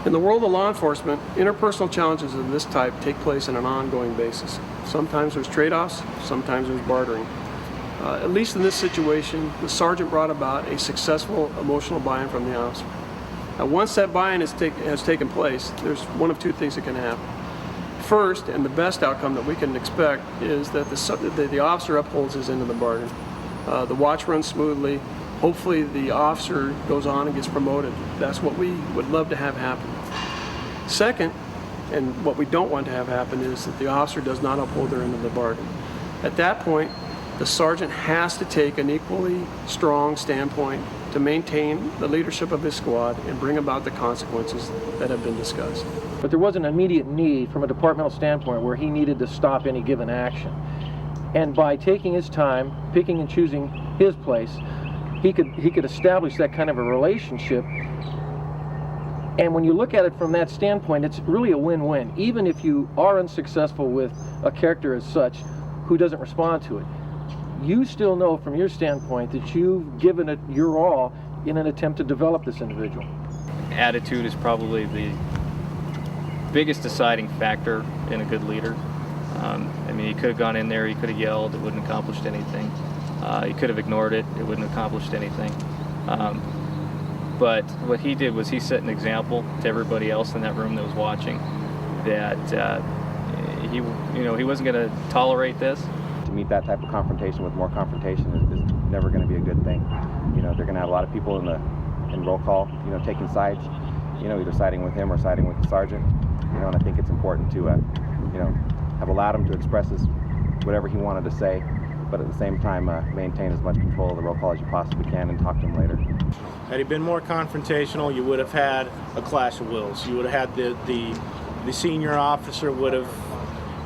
In the world of law enforcement, interpersonal challenges of this type take place on an ongoing basis. Sometimes there's trade-offs, sometimes there's bartering. At least in this situation, the sergeant brought about a successful emotional buy-in from the officer. Now, once that buy-in has taken place, there's one of two things that can happen. First, and the best outcome that we can expect, is that the officer upholds his end of the bargain. The watch runs smoothly. Hopefully the officer goes on and gets promoted. That's what we would love to have happen. Second, and what we don't want to have happen, is that the officer does not uphold their end of the bargain. At that point, the sergeant has to take an equally strong standpoint to maintain the leadership of his squad and bring about the consequences that have been discussed. But there was an immediate need from a departmental standpoint where he needed to stop any given action. And by taking his time, picking and choosing his place, he could establish that kind of a relationship. And when you look at it from that standpoint, it's really a win-win. Even if you are unsuccessful with a character as such who doesn't respond to it, you still know from your standpoint that you've given it your all in an attempt to develop this individual. Attitude is probably the biggest deciding factor in a good leader. I mean, he could have gone in there, he could have yelled, it wouldn't have accomplished anything. He could have ignored it, it wouldn't have accomplished anything. But what he did was he set an example to everybody else in that room that was watching that he wasn't going to tolerate this. To meet that type of confrontation with more confrontation is never going to be a good thing. You know, they're going to have a lot of people in roll call, you know, taking sides, you know, either siding with him or siding with the sergeant. You know, and I think it's important to, you know, have allowed him to express whatever he wanted to say, but at the same time maintain as much control of the roll call as you possibly can and talk to him later. Had he been more confrontational, you would have had a clash of wills. You would have had the senior officer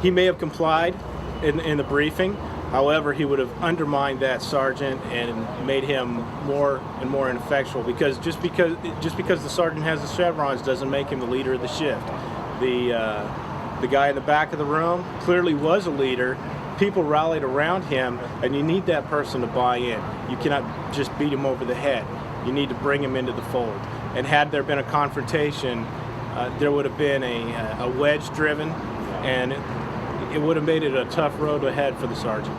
he may have complied in the briefing. However, he would have undermined that sergeant and made him more and more ineffectual, because just because the sergeant has the chevrons doesn't make him the leader of the shift. The guy in the back of the room clearly was a leader. People rallied around him, and you need that person to buy in. You cannot just beat him over the head. You need to bring him into the fold. And had there been a confrontation, there would have been a wedge driven, and it would have made it a tough road ahead for the sergeant.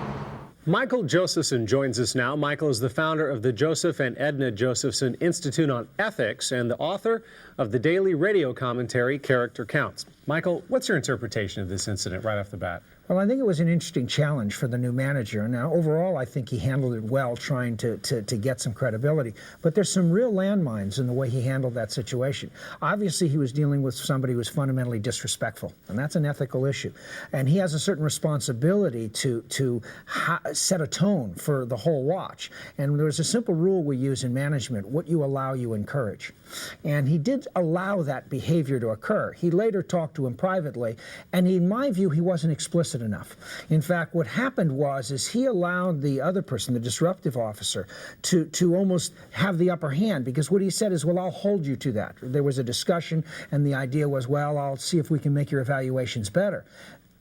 Michael Josephson joins us now. Michael is the founder of the Joseph and Edna Josephson Institute on Ethics and the author of the daily radio commentary, Character Counts. Michael, what's your interpretation of this incident right off the bat? Well, I think it was an interesting challenge for the new manager. Now, overall, I think he handled it well, trying to get some credibility. But there's some real landmines in the way he handled that situation. Obviously, he was dealing with somebody who was fundamentally disrespectful, and that's an ethical issue. And he has a certain responsibility to set a tone for the whole watch. And there's a simple rule we use in management: what you allow, you encourage. And he did allow that behavior to occur. He later talked to him privately, and in my view, he wasn't explicit enough. In fact, what happened was he allowed the other person, the disruptive officer, to almost have the upper hand, because what he said is, well, I'll hold you to that. There was a discussion, and the idea was, well, I'll see if we can make your evaluations better.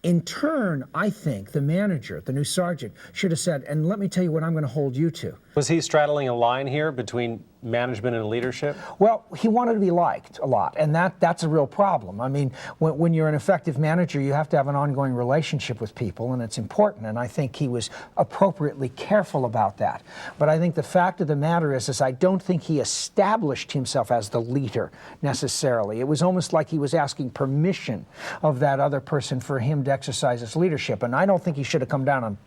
In turn, I think the manager, the new sergeant, should have said, and let me tell you what I'm going to hold you to. Was he straddling a line here between management and leadership? Well, he wanted to be liked a lot, and that's a real problem. I mean, when you're an effective manager, you have to have an ongoing relationship with people, and it's important, and I think he was appropriately careful about that. But I think the fact of the matter is I don't think he established himself as the leader necessarily. It was almost like he was asking permission of that other person for him to exercise his leadership, and I don't think he should have come down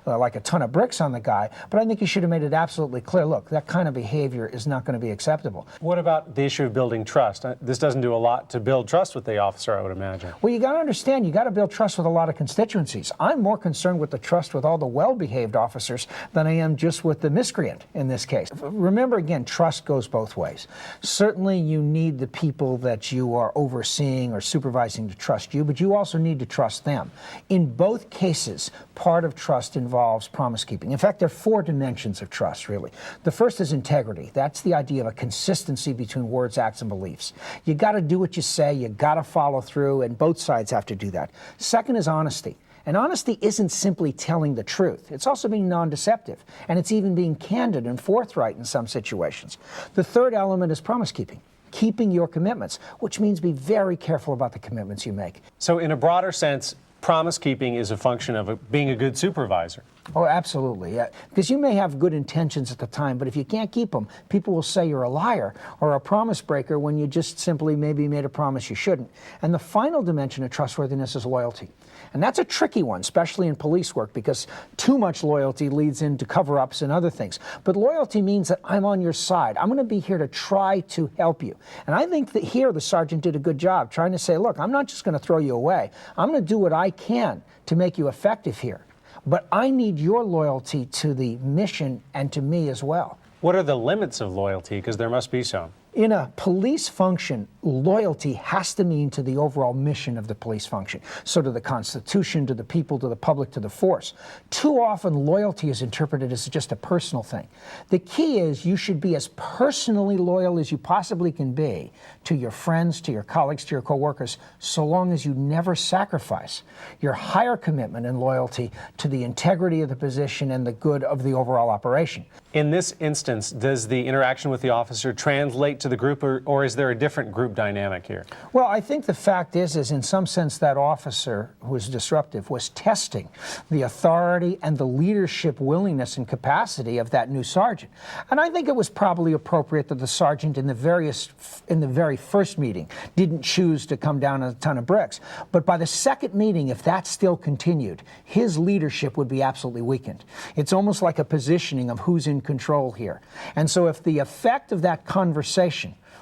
like a ton of bricks on the guy, but I think you should have made it absolutely clear, look, that kind of behavior is not going to be acceptable. What about the issue of building trust? This doesn't do a lot to build trust with the officer, I would imagine. Well, you got to understand, you got to build trust with a lot of constituencies. I'm more concerned with the trust with all the well-behaved officers than I am just with the miscreant in this case. Remember, again, trust goes both ways. Certainly, you need the people that you are overseeing or supervising to trust you, but you also need to trust them. In both cases, part of trust involves promise keeping. In fact, there are 4 dimensions of trust, really. The first is integrity. That's the idea of a consistency between words, acts, and beliefs. You got to do what you say, you got to follow through, and both sides have to do that. Second is honesty. And honesty isn't simply telling the truth. It's also being non-deceptive, and it's even being candid and forthright in some situations. The third element is promise keeping. Keeping your commitments, which means be very careful about the commitments you make. So in a broader sense, promise keeping is a function of being a good supervisor. Oh, absolutely. Yeah. Because you may have good intentions at the time, but if you can't keep them, people will say you're a liar or a promise breaker when you just simply maybe made a promise you shouldn't. And the final dimension of trustworthiness is loyalty. And that's a tricky one, especially in police work, because too much loyalty leads into cover-ups and other things. But loyalty means that I'm on your side. I'm going to be here to try to help you. And I think that here the sergeant did a good job trying to say, look, I'm not just going to throw you away. I'm going to do what I can to make you effective here. But I need your loyalty to the mission and to me as well. What are the limits of loyalty? Because there must be some. In a police function, loyalty has to mean to the overall mission of the police function. So to the Constitution, to the people, to the public, to the force. Too often, loyalty is interpreted as just a personal thing. The key is you should be as personally loyal as you possibly can be to your friends, to your colleagues, to your coworkers, so long as you never sacrifice your higher commitment and loyalty to the integrity of the position and the good of the overall operation. In this instance, does the interaction with the officer translate to the group, or is there a different group dynamic here? Well, I think the fact is in some sense that officer who was disruptive was testing the authority and the leadership willingness and capacity of that new sergeant. And I think it was probably appropriate that the sergeant in the very first meeting didn't choose to come down a ton of bricks. But by the second meeting, if that still continued, his leadership would be absolutely weakened. It's almost like a positioning of who's in control here. And so if the effect of that conversation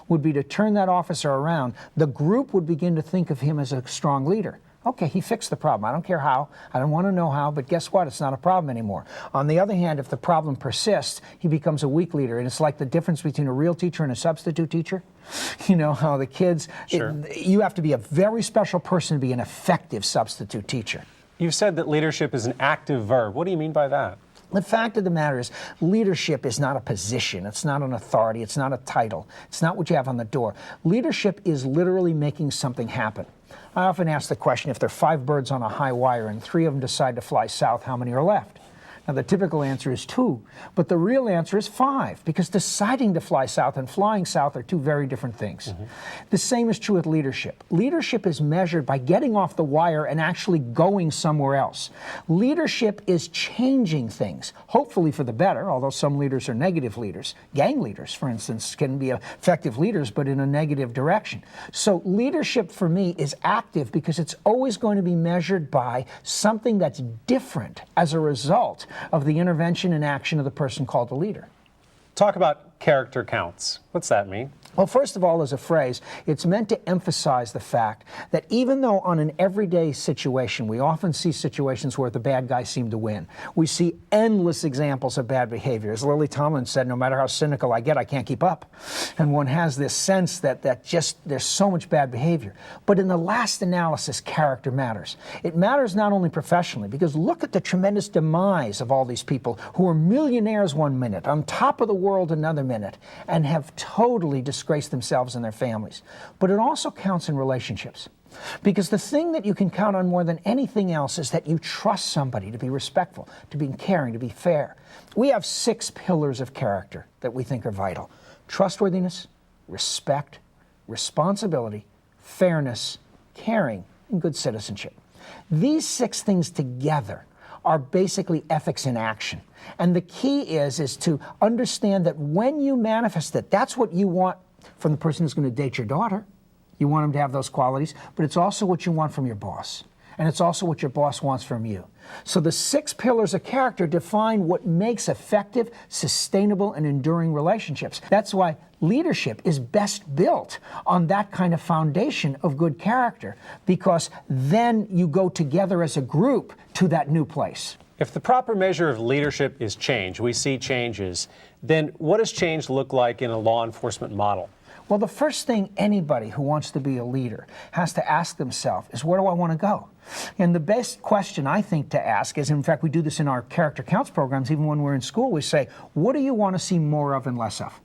would be to turn that officer around, the group would begin to think of him as a strong leader. Okay, he fixed the problem. I don't care how. I don't want to know how, but guess what? It's not a problem anymore. On the other hand, if the problem persists, he becomes a weak leader. And it's like the difference between a real teacher and a substitute teacher. You know, how the kids, sure. You have to be a very special person to be an effective substitute teacher. You've said that leadership is an active verb. What do you mean by that? The fact of the matter is, leadership is not a position. It's not an authority. It's not a title. It's not what you have on the door. Leadership is literally making something happen. I often ask the question, if there are 5 birds on a high wire and 3 of them decide to fly south, how many are left? Now, the typical answer is 2, but the real answer is 5, because deciding to fly south and flying south are 2 very different things. Mm-hmm. The same is true with leadership. Leadership is measured by getting off the wire and actually going somewhere else. Leadership is changing things, hopefully for the better, although some leaders are negative leaders. Gang leaders, for instance, can be effective leaders, but in a negative direction. So leadership for me is active because it's always going to be measured by something that's different as a result of the intervention and action of the person called the leader. Talk about character counts. What's that mean? Well, first of all, as a phrase, it's meant to emphasize the fact that even though on an everyday situation, we often see situations where the bad guys seem to win. We see endless examples of bad behavior. As Lily Tomlin said, no matter how cynical I get, I can't keep up. And one has this sense that there's so much bad behavior. But in the last analysis, character matters. It matters not only professionally, because look at the tremendous demise of all these people who are millionaires one minute, on top of the world another minute, and have totally disgraced themselves and their families. But it also counts in relationships. Because the thing that you can count on more than anything else is that you trust somebody to be respectful, to be caring, to be fair. We have 6 pillars of character that we think are vital: trustworthiness, respect, responsibility, fairness, caring, and good citizenship. These 6 things together are basically ethics in action. And the key is to understand that when you manifest it, that's what you want from the person who's going to date your daughter. You want them to have those qualities, but it's also what you want from your boss. and it's also what your boss wants from you. So the 6 pillars of character define what makes effective, sustainable, and enduring relationships. That's why leadership is best built on that kind of foundation of good character, because then you go together as a group to that new place. If the proper measure of leadership is change, we see changes, then what does change look like in a law enforcement model? Well, the first thing anybody who wants to be a leader has to ask themselves is, where do I want to go? And the best question I think to ask is, in fact, we do this in our character counts programs, even when we're in school, we say, what do you want to see more of and less of?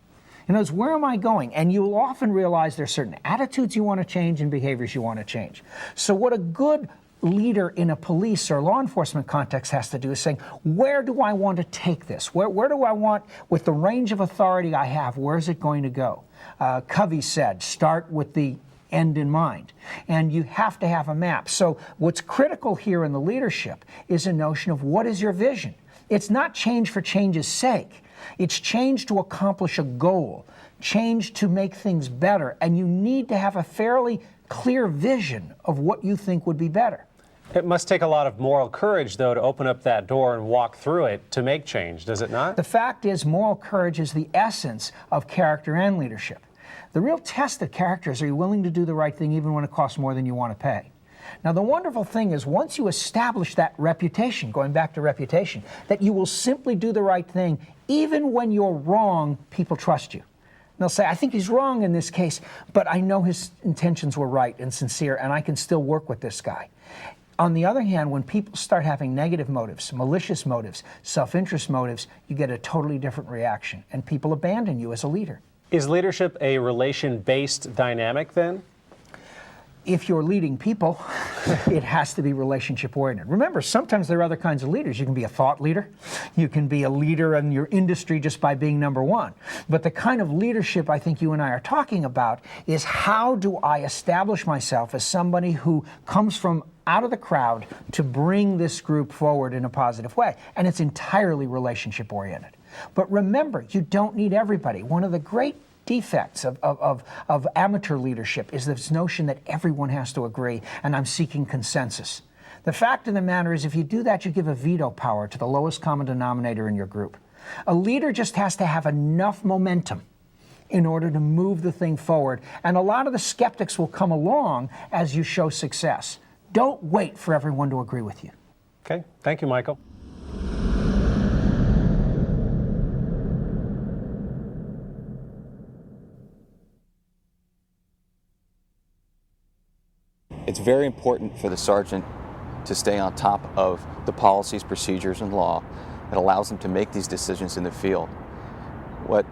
In other words, where am I going? And you'll often realize there's certain attitudes you want to change and behaviors you want to change. So what a good leader in a police or law enforcement context has to do is saying, where do I want to take this? Where do I want, with the range of authority I have, where is it going to go? Covey said, start with the end in mind. And you have to have a map. So what's critical here in the leadership is a notion of what is your vision? It's not change for change's sake. It's change to accomplish a goal, change to make things better. And you need to have a fairly clear vision of what you think would be better. It must take a lot of moral courage, though, to open up that door and walk through it to make change, does it not? The fact is, moral courage is the essence of character and leadership. The real test of character is, are you willing to do the right thing even when it costs more than you want to pay? Now, the wonderful thing is, once you establish that reputation, going back to reputation, that you will simply do the right thing, even when you're wrong, people trust you. They'll say, I think he's wrong in this case, but I know his intentions were right and sincere, and I can still work with this guy. On the other hand, when people start having negative motives, malicious motives, self-interest motives, you get a totally different reaction, and people abandon you as a leader. Is leadership a relation-based dynamic, then? If you're leading people, it has to be relationship-oriented. Remember, sometimes there are other kinds of leaders. You can be a thought leader. You can be a leader in your industry just by being number one. But the kind of leadership I think you and I are talking about is, how do I establish myself as somebody who comes from out of the crowd to bring this group forward in a positive way? And it's entirely relationship-oriented. But remember, you don't need everybody. One of the great defects of amateur leadership is this notion that everyone has to agree, and I'm seeking consensus. The fact of the matter is, if you do that, you give a veto power to the lowest common denominator in your group. A leader just has to have enough momentum in order to move the thing forward, and a lot of the skeptics will come along as you show success. Don't wait for everyone to agree with you. Okay, thank you, Michael. It's very important for the sergeant to stay on top of the policies, procedures, and law that allows them to make these decisions in the field. What,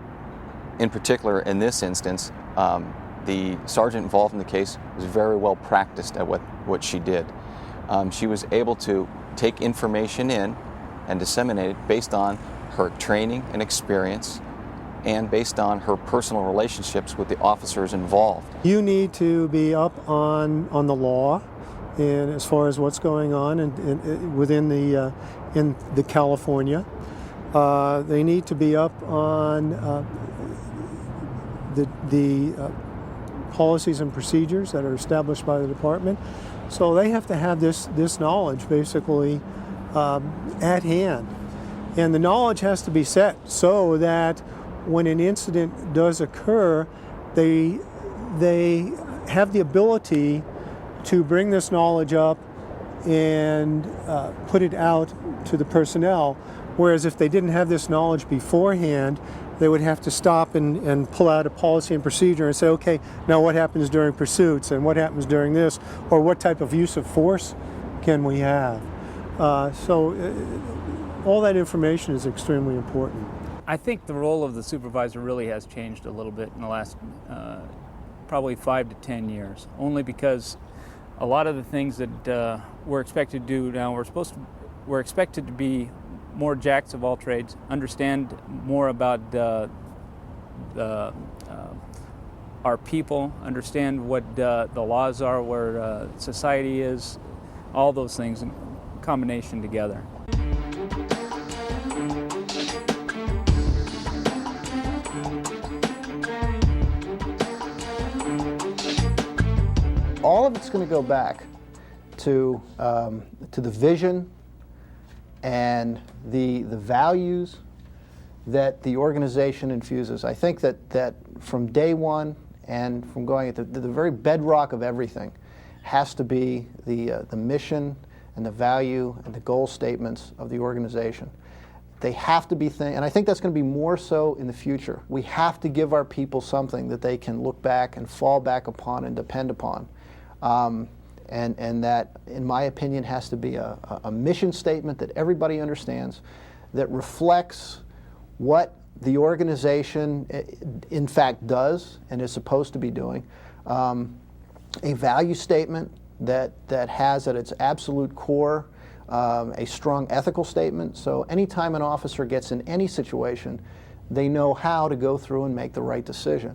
in particular, in this instance, the sergeant involved in the case was very well practiced at what she did. She was able to take information in and disseminate it based on her training and experience, and based on her personal relationships with the officers involved. You need to be up on the law, and as far as what's going on within the California. They need to be up on the policies and procedures that are established by the department. So they have to have this knowledge basically at hand. And the knowledge has to be set so that when an incident does occur, they have the ability to bring this knowledge up and put it out to the personnel. Whereas if they didn't have this knowledge beforehand, they would have to stop and pull out a policy and procedure and say, okay, now what happens during pursuits, and what happens during this, or what type of use of force can we have? So all that information is extremely important. I think the role of the supervisor really has changed a little bit in the last probably 5 to 10 years, only because a lot of the things that we're expected to do now, we're expected to be more jacks of all trades, understand more about our people, understand what the laws are, where society is, all those things in combination together. All of it's going to go back to the vision and the values that the organization infuses. I think that from day one and from going at the very bedrock of everything has to be the mission and the value and the goal statements of the organization. They have to be and I think that's going to be more so in the future. We have to give our people something that they can look back and fall back upon and depend upon. And that, in my opinion, has to be a mission statement that everybody understands, that reflects what the organization in fact does and is supposed to be doing. A value statement that has at its absolute core a strong ethical statement. So anytime an officer gets in any situation, they know how to go through and make the right decision.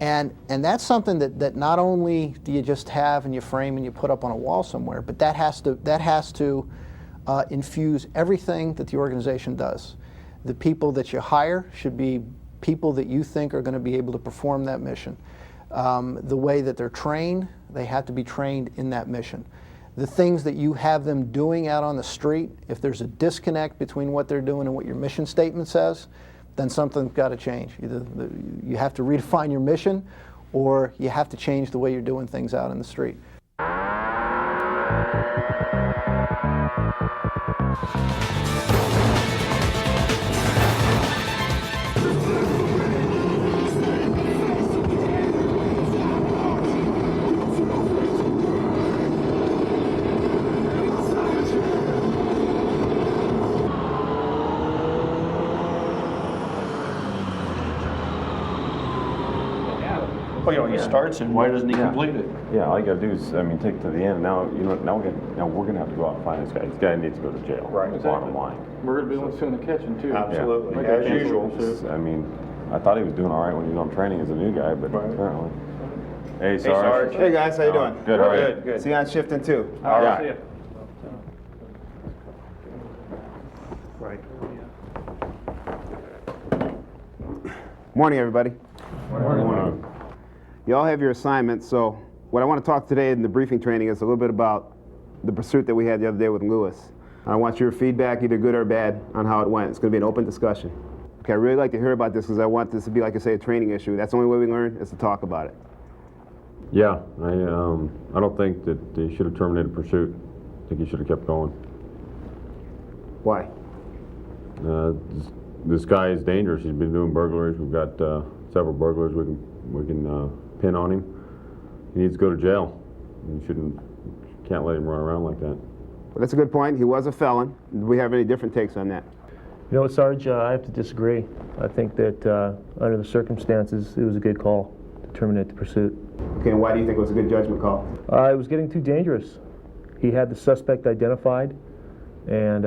And that's something that not only do you just have and you frame and you put up on a wall somewhere, but that has to infuse everything that the organization does. The people that you hire should be people that you think are going to be able to perform that mission. The way that they're trained, they have to be trained in that mission. The things that you have them doing out on the street, if there's a disconnect between what they're doing and what your mission statement says, then something's got to change. Either you have to redefine your mission, or you have to change the way you're doing things out in the street. Well, he starts it. Why doesn't he complete it? Yeah, all you gotta do is, take it to the end. Now, now we're gonna have to go out and find this guy. This guy needs to go to jail. Right. Bottom line. We're gonna be able to in the kitchen too. Absolutely, as usual. I thought he was doing all right when he was on training as a new guy, but apparently. Hey, Sarge. Hey guys, how you doing? Good. All right. Good. See you on shift in 2. All right. See ya. Right. Morning, everybody. Morning. You all have your assignments, so what I want to talk today in the briefing training is a little bit about the pursuit that we had the other day with Lewis. I want your feedback, either good or bad, on how it went. It's going to be an open discussion. Okay, I really like to hear about this because I want this to be, like I say, a training issue. That's the only way we learn is to talk about it. Yeah, I don't think that they should have terminated pursuit. I think he should have kept going. Why? This guy is dangerous. He's been doing burglaries. We've got several burglars we can pin on him. He needs to go to jail. Can't let him run around like that. Well, that's a good point. He was a felon. Do we have any different takes on that? You know what, Sarge, I have to disagree. I think that under the circumstances, it was a good call to terminate the pursuit. Okay, and why do you think it was a good judgment call? It was getting too dangerous. He had the suspect identified, and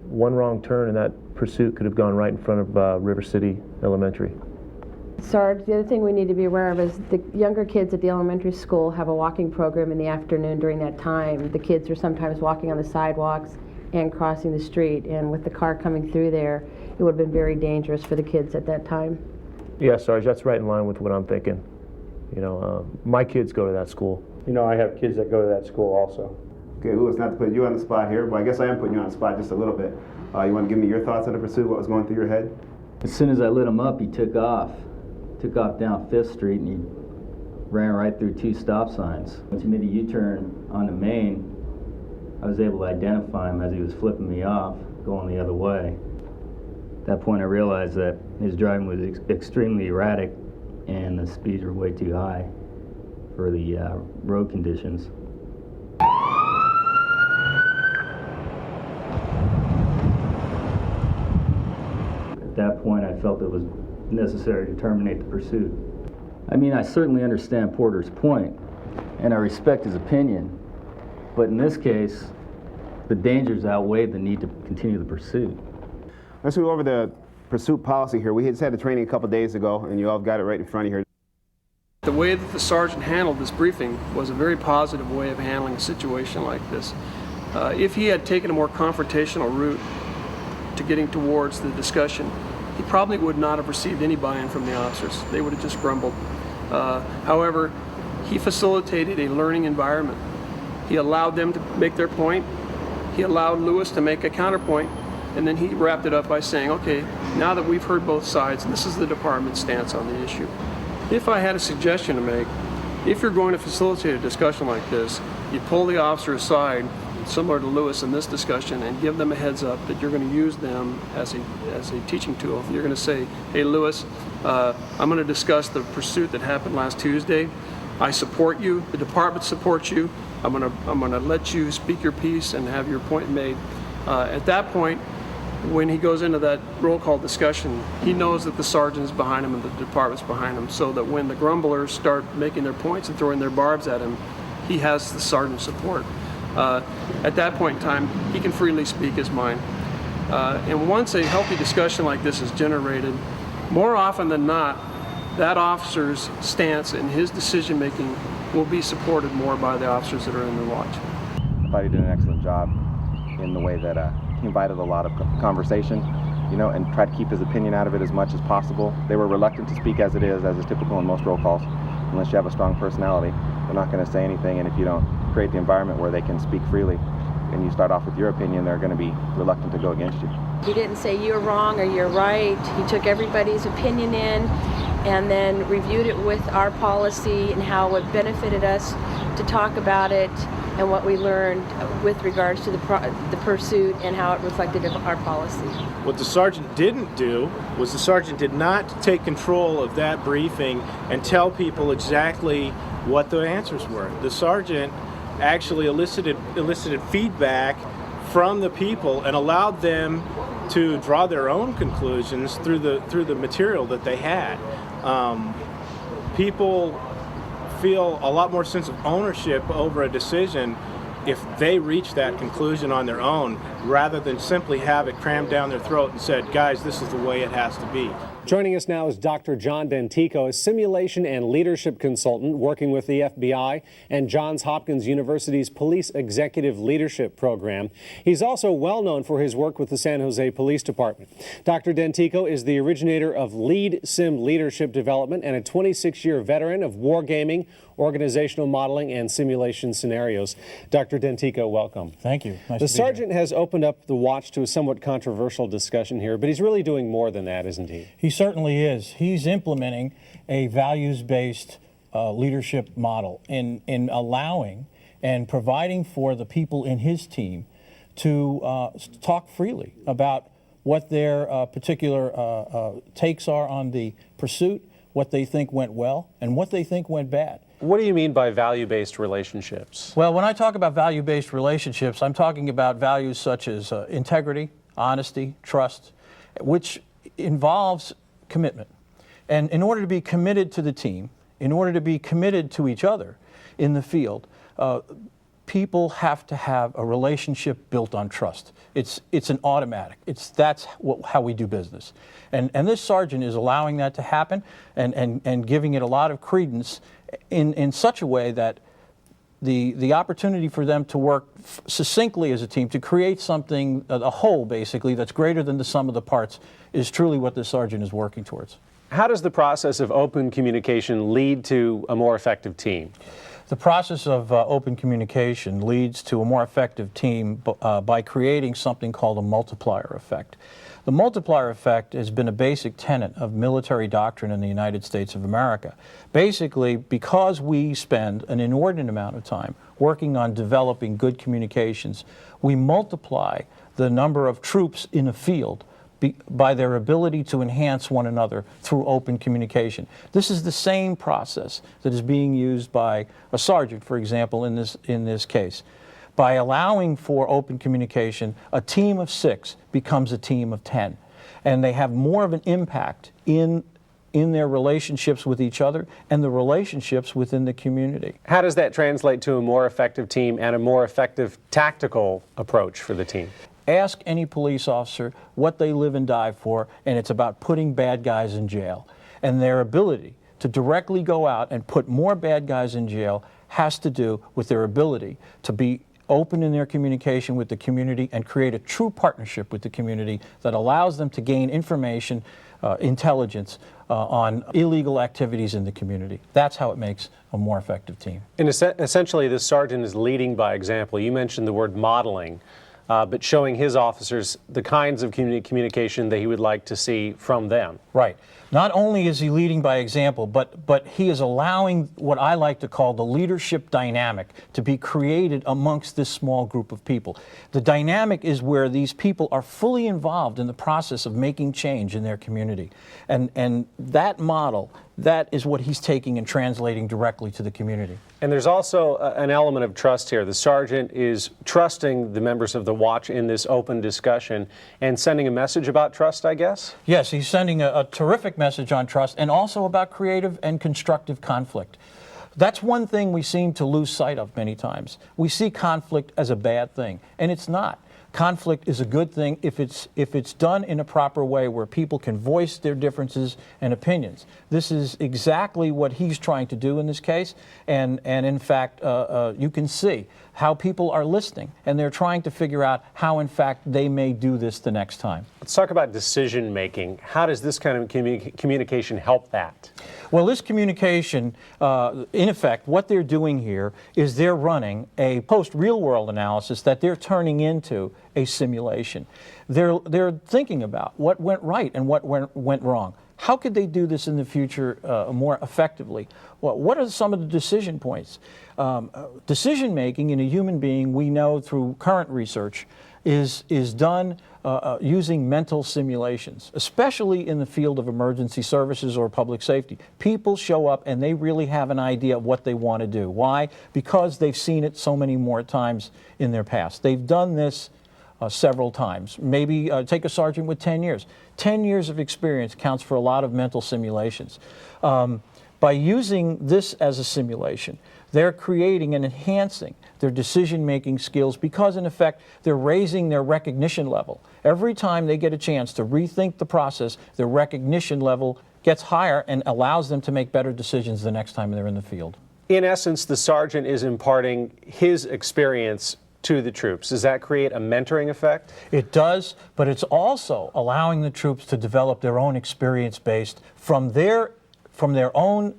one wrong turn and that pursuit could have gone right in front of River City Elementary. Sarge, the other thing we need to be aware of is the younger kids at the elementary school have a walking program in the afternoon during that time. The kids are sometimes walking on the sidewalks and crossing the street, and with the car coming through there, it would have been very dangerous for the kids at that time. Yeah, Sarge, that's right in line with what I'm thinking. My kids go to that school. I have kids that go to that school also. Okay, Lewis, not to put you on the spot here, but I guess I am putting you on the spot just a little bit. You want to give me your thoughts on the pursuit, what was going through your head? As soon as I lit him up, he took off down 5th Street, and he ran right through 2 stop signs. Once he made a U-turn on the main, I was able to identify him as he was flipping me off, going the other way. At that point, I realized that his driving was extremely erratic, and the speeds were way too high for the road conditions. At that point, I felt it was necessary to terminate the pursuit. I certainly understand Porter's point, and I respect his opinion, but in this case, the dangers outweighed the need to continue the pursuit. Let's go over the pursuit policy here. We just had a training a couple days ago, and you all got it right in front of you here. The way that the sergeant handled this briefing was a very positive way of handling a situation like this. If he had taken a more confrontational route to getting towards the discussion, he probably would not have received any buy-in from the officers. They would have just grumbled. However, he facilitated a learning environment He allowed them to make their point. He allowed Lewis to make a counterpoint, and then he wrapped it up by saying, okay, now that we've heard both sides, this is the department's stance on the issue. If I had a suggestion to make, if you're going to facilitate a discussion like this, you pull the officer aside, similar to Lewis in this discussion, and give them a heads up that you're going to use them as a teaching tool. You're going to say, hey Lewis, I'm going to discuss the pursuit that happened last Tuesday. I support you, the department supports you. I'm going to let you speak your piece and have your point made. At that point, when he goes into that roll call discussion, he knows that the sergeant is behind him and the department's behind him, so that when the grumblers start making their points and throwing their barbs at him, he has the sergeant's support. At that point in time, he can freely speak his mind. And once a healthy discussion like this is generated, more often than not, that officer's stance and his decision making will be supported more by the officers that are in the watch. I thought he did an excellent job in the way that he invited a lot of conversation, and tried to keep his opinion out of it as much as possible. They were reluctant to speak as is typical in most roll calls. Unless you have a strong personality, they're not going to say anything, and if you don't create the environment where they can speak freely and you start off with your opinion, they're going to be reluctant to go against you. He didn't say you're wrong or you're right. He took everybody's opinion in and then reviewed it with our policy and how it benefited us to talk about it and what we learned with regards to the pursuit and how it reflected our policy. What the sergeant didn't do was the sergeant did not take control of that briefing and tell people exactly what the answers were. The sergeant actually elicited feedback from the people and allowed them to draw their own conclusions through the material that they had. People feel a lot more sense of ownership over a decision if they reach that conclusion on their own, rather than simply have it crammed down their throat and said, guys, this is the way it has to be. Joining us now is Dr. John Dentico, a simulation and leadership consultant working with the FBI and Johns Hopkins University's Police Executive Leadership Program. He's also well known for his work with the San Jose Police Department. Dr. Dentico is the originator of Lead Sim Leadership Development and a 26-year veteran of wargaming, organizational modeling, and simulation scenarios. Dr. Dentico, welcome. Thank you. Nice the to be sergeant has opened up the watch to a somewhat controversial discussion here, but he's really doing more than that, isn't he? He certainly is. He's implementing a values-based leadership model in allowing and providing for the people in his team to talk freely about what their particular takes are on the pursuit, what they think went well, and what they think went bad. What do you mean by value-based relationships? Well, when I talk about value-based relationships, I'm talking about values such as integrity, honesty, trust, which involves commitment. And in order to be committed to the team, in order to be committed to each other in the field, people have to have a relationship built on trust. It's an automatic. That's how we do business. And this sergeant is allowing that to happen and giving it a lot of credence in such a way that the opportunity for them to work succinctly as a team, to create something, a whole basically, that's greater than the sum of the parts, is truly what the sergeant is working towards. How does the process of open communication lead to a more effective team? The process of open communication leads to a more effective team by creating something called a multiplier effect. The multiplier effect has been a basic tenet of military doctrine in the United States of America. Basically, because we spend an inordinate amount of time working on developing good communications, we multiply the number of troops in a field by their ability to enhance one another through open communication. This is the same process that is being used by a sergeant, for example, in this case. By allowing for open communication, a team of 6 becomes a team of 10. And they have more of an impact in their relationships with each other and the relationships within the community. How does that translate to a more effective team and a more effective tactical approach for the team? Ask any police officer what they live and die for, and it's about putting bad guys in jail. And their ability to directly go out and put more bad guys in jail has to do with their ability to be open in their communication with the community, and create a true partnership with the community that allows them to gain information, intelligence on illegal activities in the community. That's how it makes a more effective team. And essentially, this sergeant is leading by example. You mentioned the word modeling, but showing his officers the kinds of communication that he would like to see from them. Right. Not only is he leading by example, but he is allowing what I like to call the leadership dynamic to be created amongst this small group of people. The dynamic is where these people are fully involved in the process of making change in their community. And that model, that is what he's taking and translating directly to the community. And there's also an element of trust here. The sergeant is trusting the members of the watch in this open discussion and sending a message about trust, I guess? Yes, he's sending a terrific message on trust, and also about creative and constructive conflict. That's one thing we seem to lose sight of many times. We see conflict as a bad thing, and it's not. Conflict is a good thing if it's done in a proper way where people can voice their differences and opinions. This is exactly what he's trying to do in this case, and in fact, you can see how people are listening, and they're trying to figure out how, in fact, they may do this the next time. Let's talk about decision making. How does this kind of communication help that? Well, this communication, in effect, what they're doing here is they're running a post-real-world analysis that they're turning into a simulation. They're thinking about what went right and what went wrong. How could they do this in the future more effectively? Well, what are some of the decision points? Decision making in a human being, we know through current research, is done using mental simulations, especially in the field of emergency services or public safety. People show up and they really have an idea of what they want to do. Why? Because they've seen it so many more times in their past. They've done this several times. Maybe take a sergeant with 10 years. 10 years of experience counts for a lot of mental simulations. By using this as a simulation, they're creating and enhancing their decision-making skills because, in effect, they're raising their recognition level. Every time they get a chance to rethink the process, their recognition level gets higher and allows them to make better decisions the next time they're in the field. In essence, the sergeant is imparting his experience to the troops. Does that create a mentoring effect? It does, but it's also allowing the troops to develop their own experience based from their own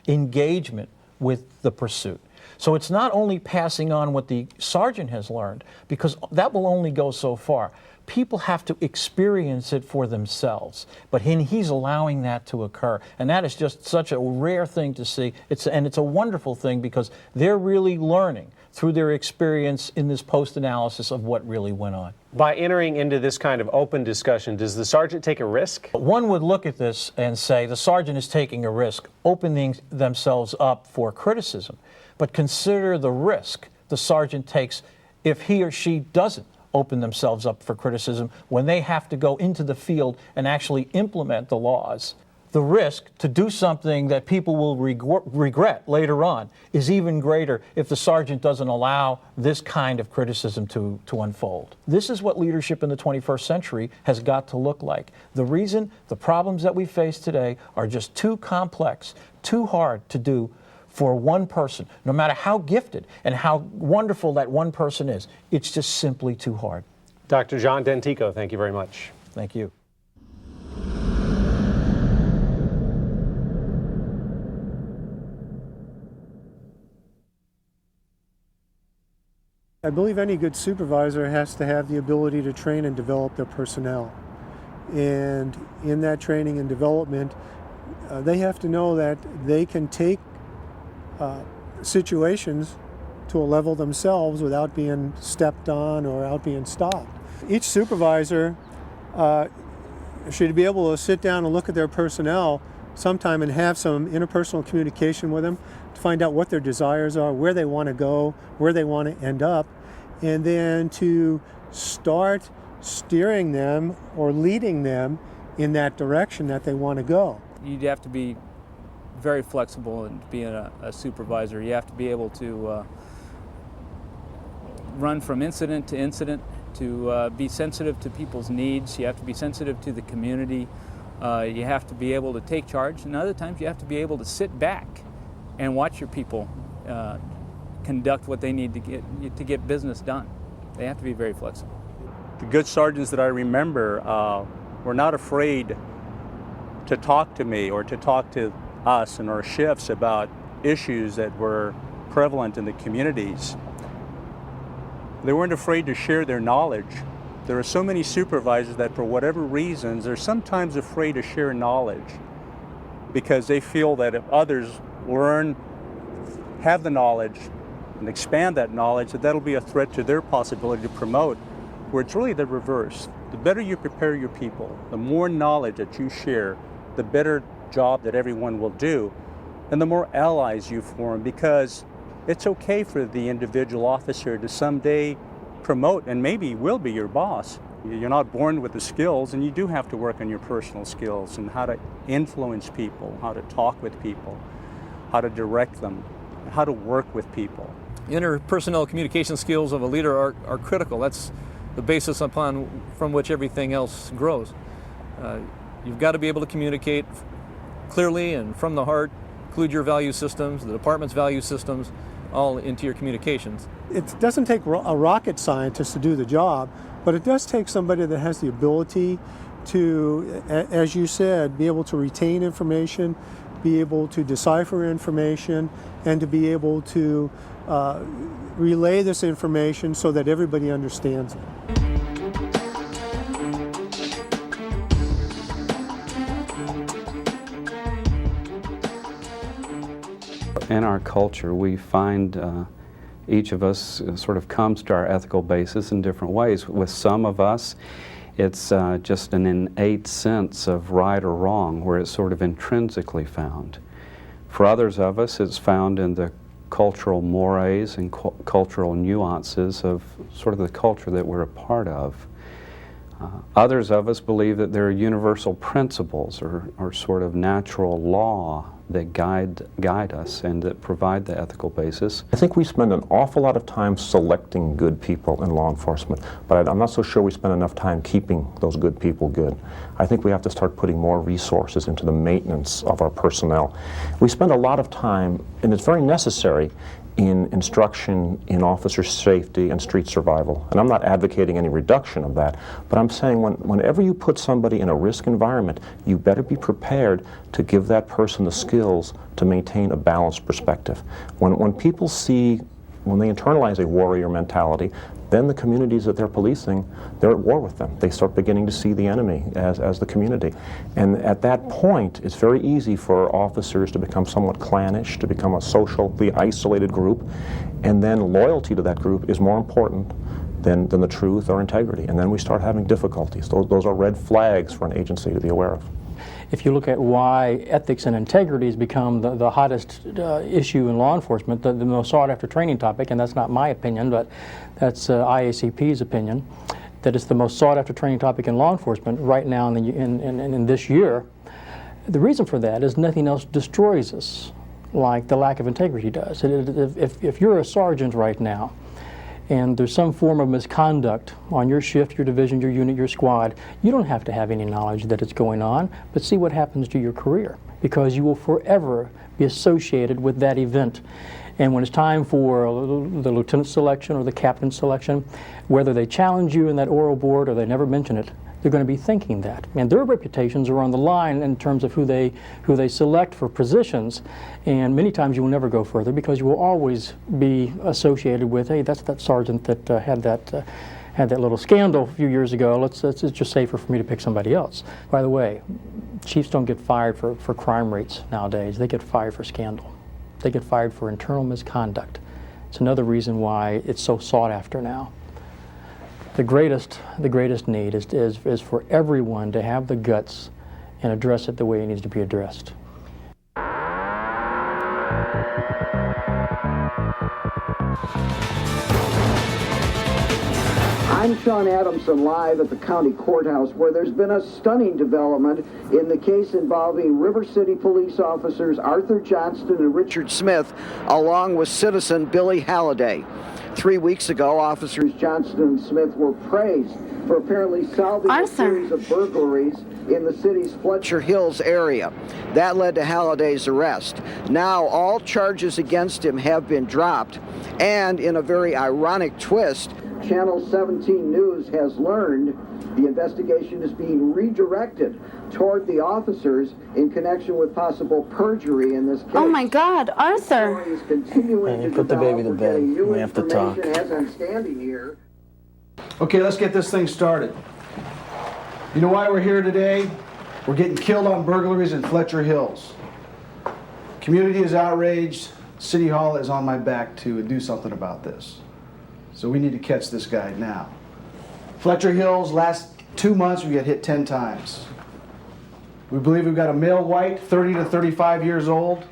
engagement with the pursuit. So it's not only passing on what the sergeant has learned, because that will only go so far. People have to experience it for themselves, but he's allowing that to occur. And that is just such a rare thing to see. It's a wonderful thing because they're really learning through their experience in this post-analysis of what really went on. By entering into this kind of open discussion, does the sergeant take a risk? One would look at this and say the sergeant is taking a risk, opening themselves up for criticism. But consider the risk the sergeant takes if he or she doesn't open themselves up for criticism when they have to go into the field and actually implement the laws. The risk to do something that people will regret later on is even greater if the sergeant doesn't allow this kind of criticism to unfold. This is what leadership in the 21st century has got to look like. The reason the problems that we face today are just too complex, too hard to do for one person, no matter how gifted and how wonderful that one person is. It's just simply too hard. Dr. John Dentico, thank you very much. Thank you. I believe any good supervisor has to have the ability to train and develop their personnel. And in that training and development, they have to know that they can take situations to a level themselves without being stepped on or without being stopped. Each supervisor should be able to sit down and look at their personnel sometime and have some interpersonal communication with them to find out what their desires are, where they want to go, where they want to end up, and then to start steering them or leading them in that direction that they want to go. You'd have to be very flexible in being a supervisor. You have to be able to run from incident to incident, to be sensitive to people's needs. You have to be sensitive to the community. You have to be able to take charge, and other times you have to be able to sit back and watch your people conduct what they need to get business done. They have to be very flexible. The good sergeants that I remember were not afraid to talk to me or to talk to us and our shifts about issues that were prevalent in the communities. They weren't afraid to share their knowledge. There are so many supervisors that for whatever reasons, they're sometimes afraid to share knowledge because they feel that if others learn, have the knowledge, and expand that knowledge, that'll be a threat to their possibility to promote, where it's really the reverse. The better you prepare your people, the more knowledge that you share, the better job that everyone will do, and the more allies you form, because it's okay for the individual officer to someday promote and maybe will be your boss. You're not born with the skills, and you do have to work on your personal skills and how to influence people, how to talk with people, how to direct them, how to work with people. Interpersonnel communication skills of a leader are critical. That's the basis from which everything else grows. You've got to be able to communicate clearly and from the heart, include your value systems, the department's value systems, all into your communications. It doesn't take a rocket scientist to do the job, but it does take somebody that has the ability to, as you said, be able to retain information, be able to decipher information, and to be able to relay this information so that everybody understands it. In our culture, we find each of us sort of comes to our ethical basis in different ways. With some of us, it's just an innate sense of right or wrong, where it's sort of intrinsically found. For others of us, it's found in the cultural mores and cultural nuances of sort of the culture that we're a part of. Others of us believe that there are universal principles or sort of natural law that guide us and that provide the ethical basis. I think we spend an awful lot of time selecting good people in law enforcement, but I'm not so sure we spend enough time keeping those good people good. I think we have to start putting more resources into the maintenance of our personnel. We spend a lot of time, and it's very necessary, in instruction in officer safety and street survival. And I'm not advocating any reduction of that, but I'm saying whenever you put somebody in a risk environment, you better be prepared to give that person the skills to maintain a balanced perspective. When people see, when they internalize a warrior mentality, then the communities that they're policing, they're at war with them. They start beginning to see the enemy as the community. And at that point, it's very easy for officers to become somewhat clannish, to become a socially isolated group, and then loyalty to that group is more important than the truth or integrity. And then we start having difficulties. Those are red flags for an agency to be aware of. If you look at why ethics and integrity has become the hottest issue in law enforcement, the most sought-after training topic, and that's not my opinion, but that's IACP's opinion, that it's the most sought-after training topic in law enforcement right now in this year, the reason for that is nothing else destroys us like the lack of integrity does. If you're a sergeant right now, and there's some form of misconduct on your shift, your division, your unit, your squad, you don't have to have any knowledge that it's going on, but see what happens to your career, because you will forever be associated with that event. And when it's time for the lieutenant selection or the captain selection, whether they challenge you in that oral board or they never mention it, they're going to be thinking that. And their reputations are on the line in terms of who they select for positions. And many times you will never go further because you will always be associated with, hey, that's that sergeant that had that little scandal a few years ago. It's just safer for me to pick somebody else. By the way, chiefs don't get fired for crime rates nowadays. They get fired for scandal. They get fired for internal misconduct. It's another reason why it's so sought after now. The greatest need is for everyone to have the guts and address it the way it needs to be addressed. I'm Sean Adamson, live at the county courthouse, where there's been a stunning development in the case involving River City police officers Arthur Johnston and Richard Smith, along with citizen Billy Halliday. 3 weeks ago, officers Johnston and Smith were praised for apparently solving a series of burglaries in the city's Fletcher Hills area. That led to Halliday's arrest. Now all charges against him have been dropped, and in a very ironic twist, Channel 17 News has learned the investigation is being redirected toward the officers in connection with possible perjury in this case. Oh my God, Arthur! Is continuing to Put the baby to bed. We have to talk. As I'm standing here. Okay, let's get this thing started. You know why we're here today? We're getting killed on burglaries in Fletcher Hills. Community is outraged. City Hall is on my back to do something about this. So we need to catch this guy now. Fletcher Hills, last 2 months we got hit 10 times. We believe we've got a male white, 30 to 35 years old.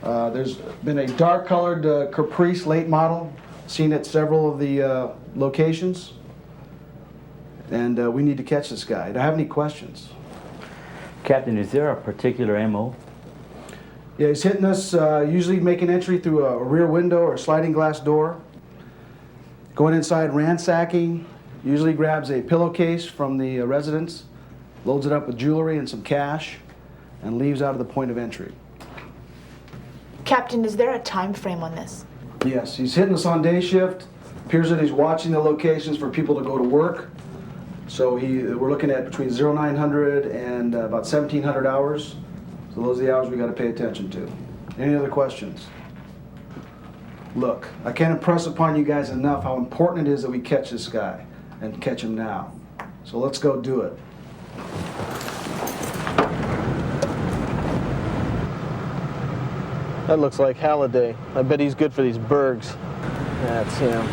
There's been a dark colored Caprice late model seen at several of the locations. And we need to catch this guy. Do I have any questions? Captain, is there a particular MO? Yeah, he's hitting us, usually making entry through a rear window or a sliding glass door. Going inside, ransacking, usually grabs a pillowcase from the residence, loads it up with jewelry and some cash, and leaves out of the point of entry. Captain, is there a time frame on this? Yes, he's hitting us on day shift. Appears that he's watching the locations for people to go to work. So we're looking at between 0900 and about 1700 hours. So those are the hours we got to pay attention to. Any other questions? Look, I can't impress upon you guys enough how important it is that we catch this guy, and catch him now. So let's go do it. That looks like Halliday. I bet he's good for these burgs. That's him.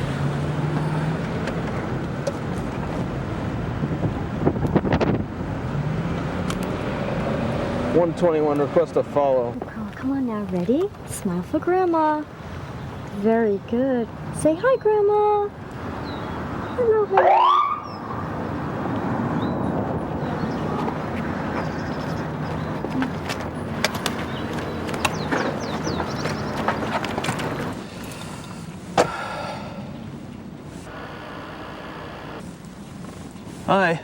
$121, request a follow. Oh, come on now, ready? Smile for Grandma. Very good. Say hi, Grandma. Hello, honey. Hi.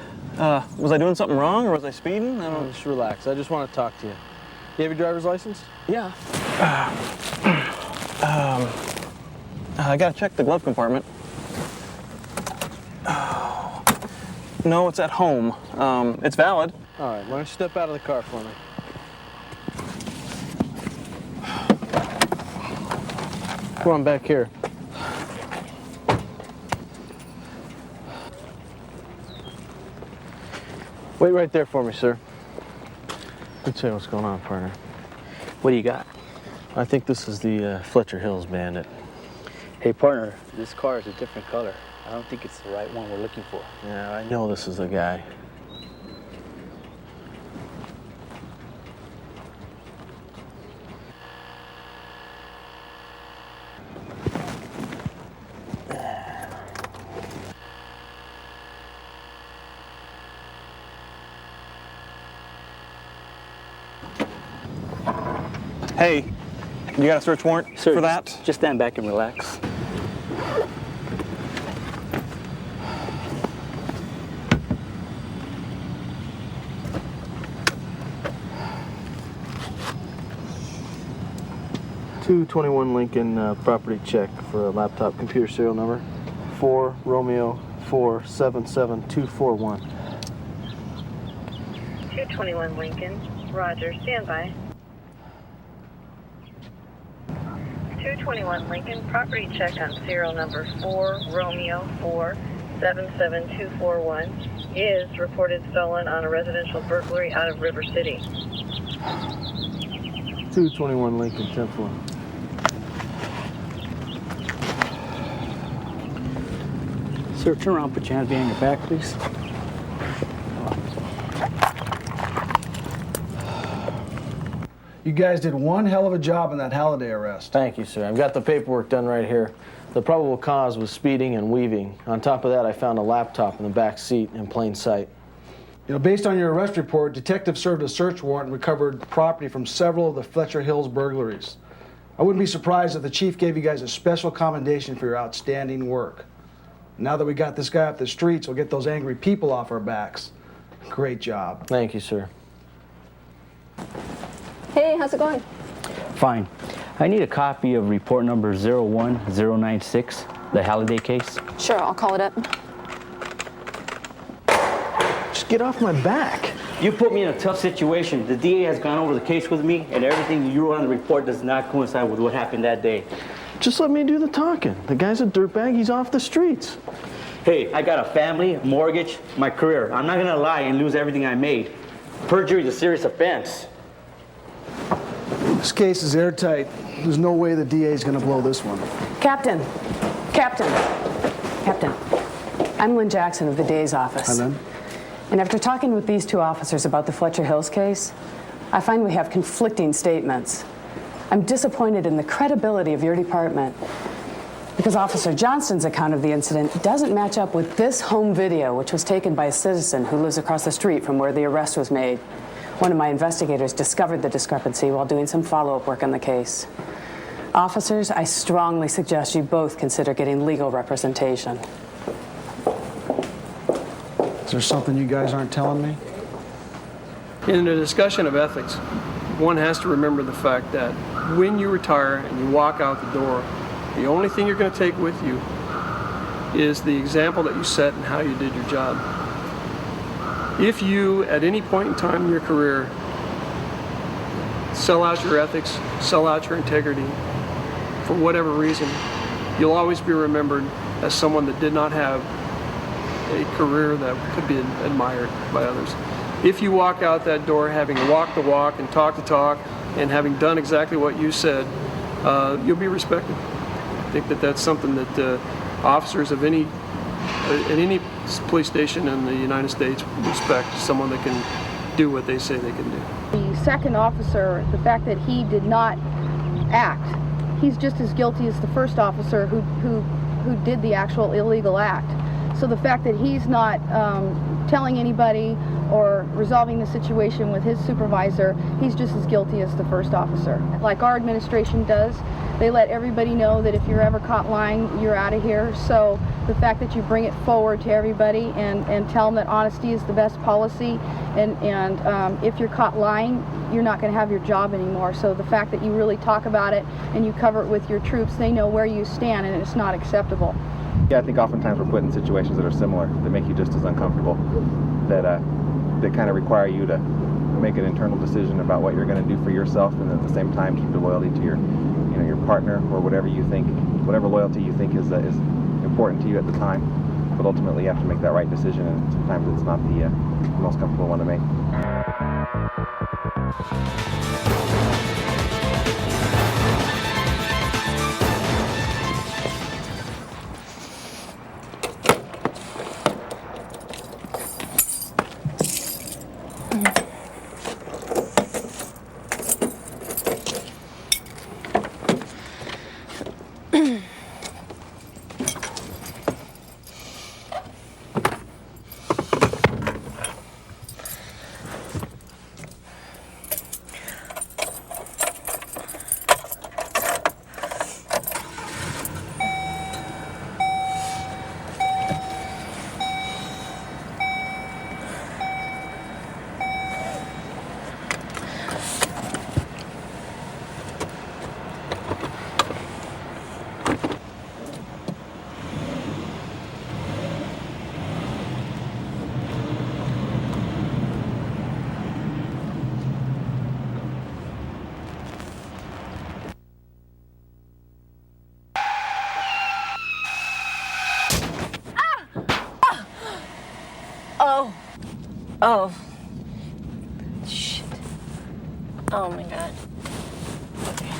Was I doing something wrong or was I speeding? I don't. Just relax. I just want to talk to you. You have your driver's license? Yeah. I gotta check the glove compartment. No, it's at home. It's valid. All right, why don't you step out of the car for me? Come on back here. Wait right there for me, sir. Let me tell you what's going on, partner. What do you got? I think this is the Fletcher Hills bandit. Hey, partner, this car is a different color. I don't think it's the right one we're looking for. Yeah, I know this is the guy. Hey, you got a search warrant sir, for that? Just stand back and relax. .221 Lincoln property check for a laptop computer serial number 4 Romeo 4 77241. 221 Lincoln, Roger, stand by. 221 Lincoln, property check on serial number 4 Romeo 4 77241 is reported stolen on a residential burglary out of River City. 221 Lincoln, 10-4. Sir, turn around, put your hands behind your back, please. You guys did one hell of a job in that Halliday arrest. Thank you, sir. I've got the paperwork done right here. The probable cause was speeding and weaving. On top of that, I found a laptop in the back seat in plain sight. You know, based on your arrest report, detectives served a search warrant and recovered property from several of the Fletcher Hills burglaries. I wouldn't be surprised if the chief gave you guys a special commendation for your outstanding work. Now that we got this guy off the streets, we'll get those angry people off our backs. Great job. Thank you, sir. Hey, how's it going? Fine. I need a copy of report number 01096, the Halliday case. Sure, I'll call it up. Just get off my back. You put me in a tough situation. The DA has gone over the case with me, and everything you wrote on the report does not coincide with what happened that day. Just let me do the talking. The guy's a dirtbag. He's off the streets. Hey, I got a family, mortgage, my career. I'm not gonna lie and lose everything I made. Perjury is a serious offense. This case is airtight. There's no way the DA is going to blow this one. Captain. I'm Lynn Jackson of the DA's office. Hi, Lynn. And after talking with these two officers about the Fletcher Hills case, I find we have conflicting statements. I'm disappointed in the credibility of your department because Officer Johnston's account of the incident doesn't match up with this home video, which was taken by a citizen who lives across the street from where the arrest was made. One of my investigators discovered the discrepancy while doing some follow-up work on the case. Officers, I strongly suggest you both consider getting legal representation. Is there something you guys aren't telling me? In a discussion of ethics, one has to remember the fact that when you retire and you walk out the door, the only thing you're going to take with you is the example that you set and how you did your job. If you, at any point in time in your career, sell out your ethics, sell out your integrity, for whatever reason, you'll always be remembered as someone that did not have a career that could be admired by others. If you walk out that door having walked the walk and talked the talk and having done exactly what you said, you'll be respected. I think that that's something that officers of any police station in the United States respect, someone that can do what they say they can do. The second officer, the fact that he did not act, he's just as guilty as the first officer who did the actual illegal act. So the fact that he's not telling anybody or resolving the situation with his supervisor, he's just as guilty as the first officer. Like our administration does, they let everybody know that if you're ever caught lying, you're out of here. So the fact that you bring it forward to everybody and tell them that honesty is the best policy, and if you're caught lying, you're not going to have your job anymore. So the fact that you really talk about it and you cover it with your troops, they know where you stand and it's not acceptable. Yeah, I think oftentimes we're put in situations that are similar, that make you just as uncomfortable, that kind of require you to make an internal decision about what you're going to do for yourself, and at the same time keep your loyalty to your partner, or whatever loyalty you think is important to you at the time. But ultimately, you have to make that right decision, and sometimes it's not the most comfortable one to make. Oh. Shit. Oh my god. Okay.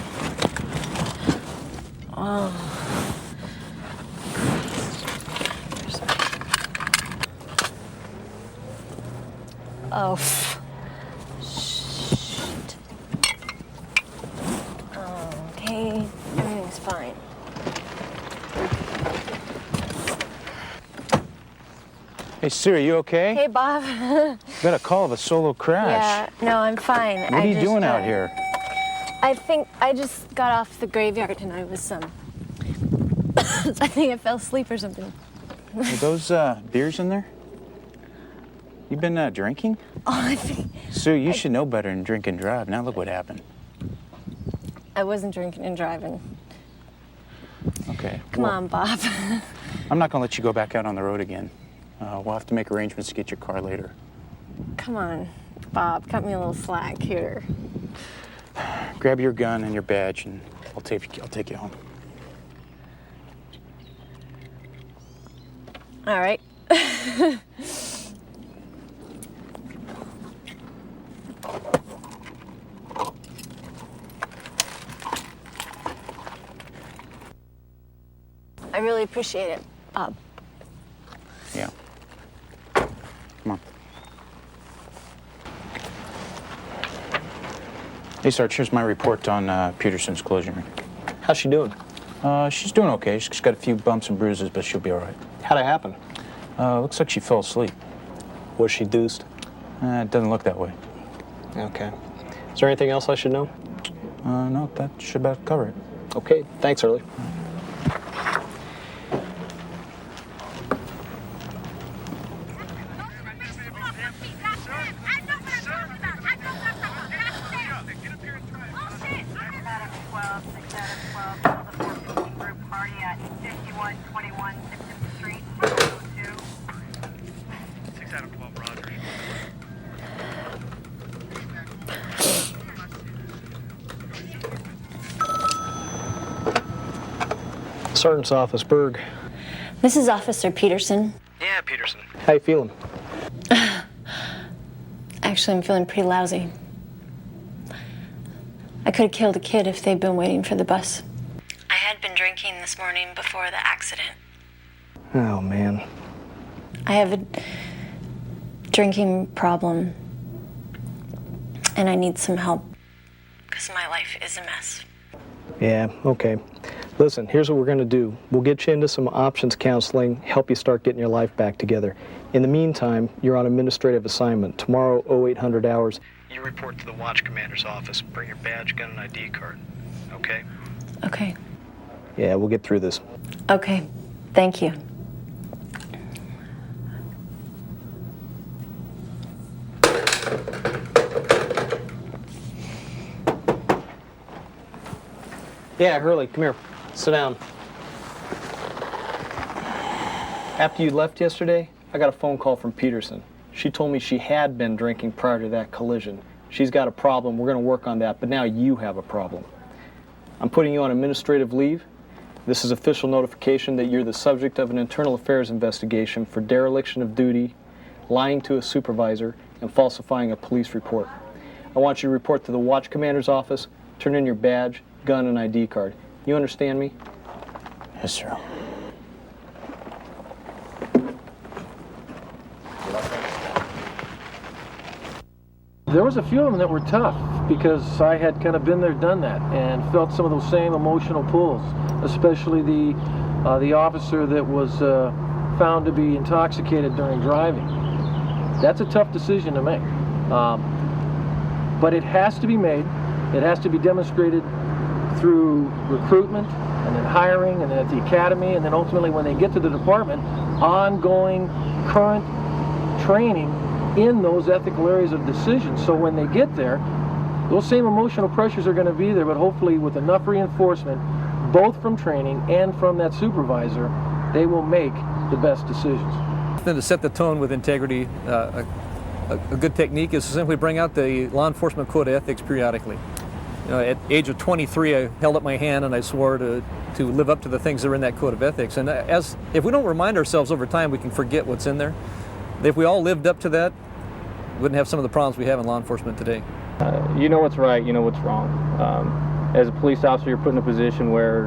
Oh. Oh. Shit. Okay. Everything's fine. Hey, Sue, are you okay? Hey, Bob. Got a call of a solo crash. Yeah, no, I'm fine. What are you doing out here? I think I just got off the graveyard and I was, I think I fell asleep or something. Are those beers in there? You been drinking? Oh, I think... Sue, you should know better than drink and drive. Now look what happened. I wasn't drinking and driving. Okay. Come on, Bob. I'm not going to let you go back out on the road again. We'll have to make arrangements to get your car later. Come on, Bob. Cut me a little slack here. Grab your gun and your badge, and I'll take you home. All right. I really appreciate it, Bob. Yeah. Come on. Hey, Sarge, here's my report on Peterson's closing ring. How's she doing? She's doing okay. She's got a few bumps and bruises, but she'll be all right. How'd it happen? Looks like she fell asleep. Was she deuced? It doesn't look that way. Okay. Is there anything else I should know? No, that should about cover it. Okay, thanks, Early. Sergeant's office, Berg. This is Officer Peterson. Yeah, Peterson. How you feeling? Actually, I'm feeling pretty lousy. I could have killed a kid if they'd been waiting for the bus. I had been drinking this morning before the accident. Oh, man. I have a drinking problem, and I need some help because my life is a mess. Yeah, okay. Listen, here's what we're going to do. We'll get you into some options counseling, help you start getting your life back together. In the meantime, you're on administrative assignment. Tomorrow, 0800 hours, you report to the watch commander's office. Bring your badge, gun, and ID card. Okay? Okay. Yeah, we'll get through this. Okay. Thank you. Yeah, Hurley, come here. Sit down. After you left yesterday, I got a phone call from Peterson. She told me she had been drinking prior to that collision. She's got a problem. We're going to work on that, but now you have a problem. I'm putting you on administrative leave. This is official notification that you're the subject of an internal affairs investigation for dereliction of duty, lying to a supervisor, and falsifying a police report. I want you to report to the watch commander's office, turn in your badge, gun, and ID card. You understand me? Yes, sir. There was a few of them that were tough because I had kind of been there, done that, and felt some of those same emotional pulls, especially the officer that was found to be intoxicated during driving. That's a tough decision to make, but it has to be made. It has to be demonstrated through recruitment and then hiring and then at the academy and then ultimately when they get to the department, ongoing current training in those ethical areas of decision. So when they get there, those same emotional pressures are going to be there, but hopefully with enough reinforcement, both from training and from that supervisor, they will make the best decisions. Then to set the tone with integrity, a good technique is to simply bring out the law enforcement code of ethics periodically. You know, at the age of 23, I held up my hand and I swore to live up to the things that are in that code of ethics. And if we don't remind ourselves over time, we can forget what's in there. If we all lived up to that, we wouldn't have some of the problems we have in law enforcement today. You know what's right, you know what's wrong. As a police officer, you're put in a position where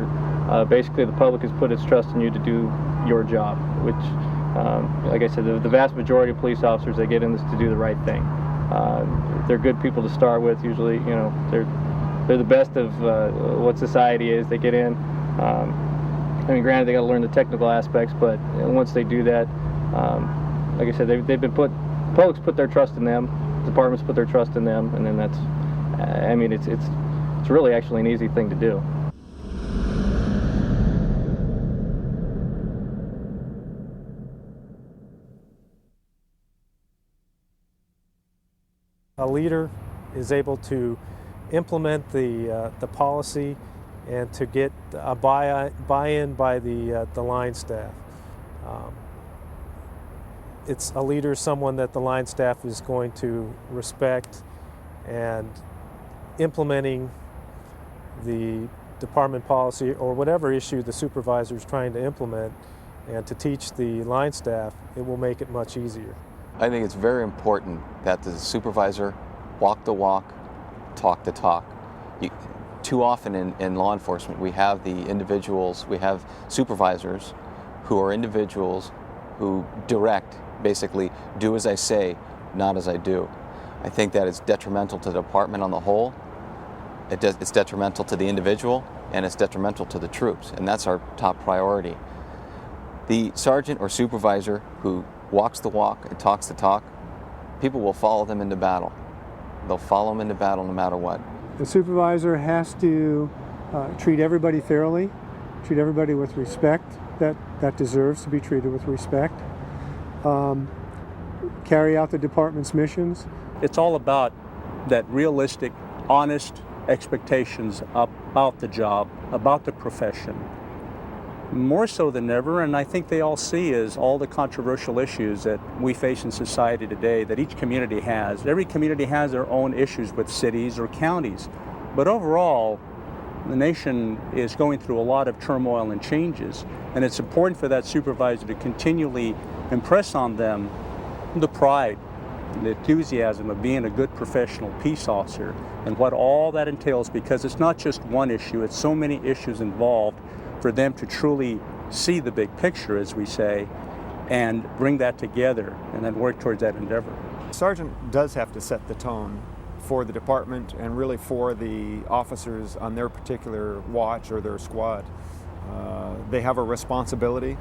basically the public has put its trust in you to do your job, which, like I said, the vast majority of police officers, they get in this to do the right thing. They're good people to start with. Usually, you know, they're the best of what society is. They get in. I mean, granted, they got to learn the technical aspects, but once they do that, like I said, they've been put. Public's put their trust in them. Departments put their trust in them, and then that's. I mean, it's it's really actually an easy thing to do. A leader is able to implement the policy and to get a buy-in by the line staff. It's a leader, someone that the line staff is going to respect, and implementing the department policy or whatever issue the supervisor is trying to implement and to teach the line staff, it will make it much easier. I think it's very important that the supervisor walk the walk, talk the talk. Too often in law enforcement, we have we have supervisors who are individuals who direct, basically do as I say, not as I do. I think that it's detrimental to the department on the whole. It's detrimental to the individual, and it's detrimental to the troops, and that's our top priority. The sergeant or supervisor who walks the walk and talks the talk, people will follow them into battle. They'll follow them into battle no matter what. The supervisor has to treat everybody fairly, treat everybody with respect that deserves to be treated with respect, carry out the department's missions. It's all about that realistic, honest expectations about the job, about the profession. More so than ever, and I think they all see, is all the controversial issues that we face in society today that each community has. Every community has their own issues with cities or counties, but overall, the nation is going through a lot of turmoil and changes, and it's important for that supervisor to continually impress on them the pride, the enthusiasm of being a good professional peace officer and what all that entails, because it's not just one issue, it's so many issues involved for them to truly see the big picture, as we say, and bring that together and then work towards that endeavor. The sergeant does have to set the tone for the department and really for the officers on their particular watch or their squad. They have a responsibility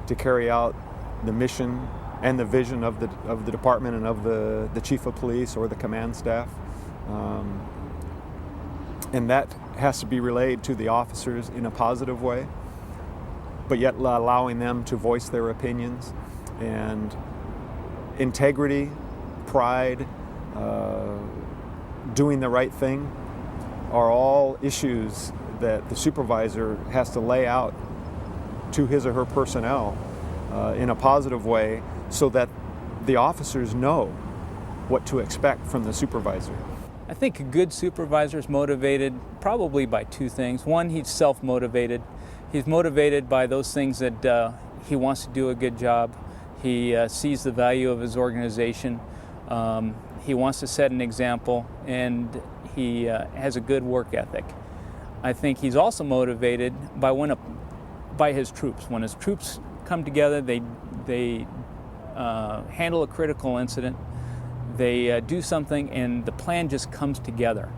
to carry out the mission and the vision of the department and of the chief of police or the command staff. And that has to be relayed to the officers in a positive way, but yet allowing them to voice their opinions. And integrity, pride, doing the right thing are all issues that the supervisor has to lay out to his or her personnel in a positive way so that the officers know what to expect from the supervisor. I think a good supervisor is motivated probably by two things. One, he's self-motivated. He's motivated by those things that he wants to do a good job. He sees the value of his organization. He wants to set an example, and he has a good work ethic. I think he's also motivated by his troops. When his troops come together, they handle a critical incident. They do something, and the plan just comes together,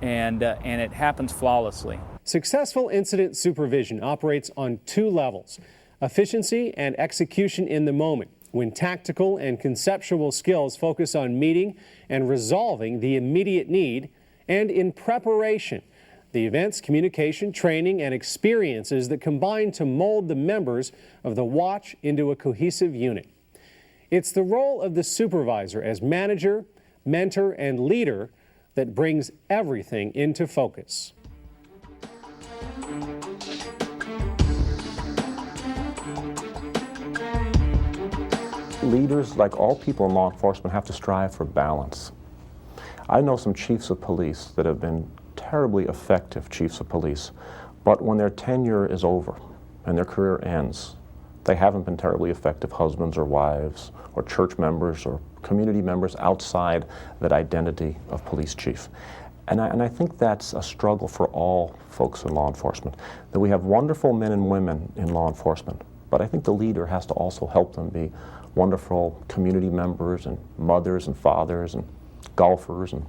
and it happens flawlessly. Successful incident supervision operates on two levels: efficiency and execution in the moment, when tactical and conceptual skills focus on meeting and resolving the immediate need, and in preparation, the events, communication, training, and experiences that combine to mold the members of the watch into a cohesive unit. It's the role of the supervisor as manager, mentor, and leader that brings everything into focus. Leaders, like all people in law enforcement, have to strive for balance. I know some chiefs of police that have been terribly effective chiefs of police, but when their tenure is over and their career ends, they haven't been terribly effective husbands or wives or church members or community members outside that identity of police chief. And I think that's a struggle for all folks in law enforcement, that we have wonderful men and women in law enforcement, but I think the leader has to also help them be wonderful community members and mothers and fathers and golfers and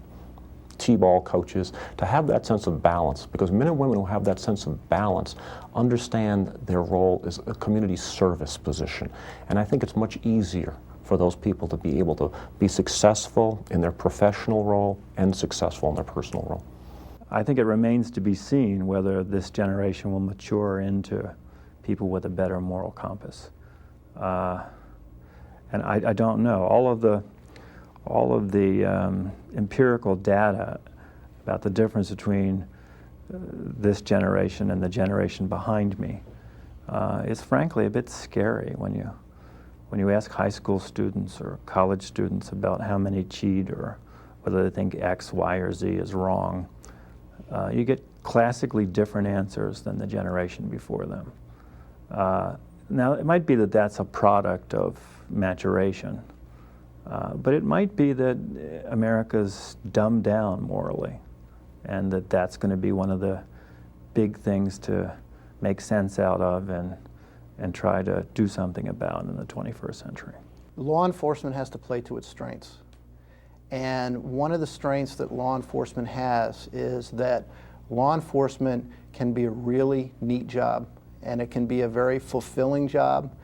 t-ball coaches, to have that sense of balance, because men and women who have that sense of balance understand their role as a community service position. And I think it's much easier for those people to be able to be successful in their professional role and successful in their personal role. I think it remains to be seen whether this generation will mature into people with a better moral compass. And I don't know. All of the empirical data about the difference between this generation and the generation behind me is frankly a bit scary when you ask high school students or college students about how many cheat or whether they think X, Y, or Z is wrong. You get classically different answers than the generation before them. Now, it might be that that's a product of maturation, but it might be that America's dumbed down morally, and that that's going to be one of the big things to make sense out of and try to do something about in the 21st century. Law enforcement has to play to its strengths. And one of the strengths that law enforcement has is that law enforcement can be a really neat job, and it can be a very fulfilling job.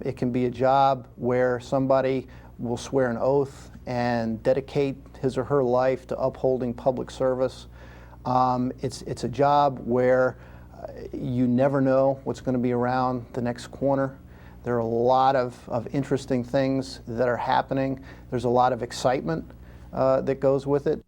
It can be a job where somebody will swear an oath and dedicate his or her life to upholding public service. It's a job where you never know what's going to be around the next corner. There are a lot of interesting things that are happening. There's a lot of excitement that goes with it.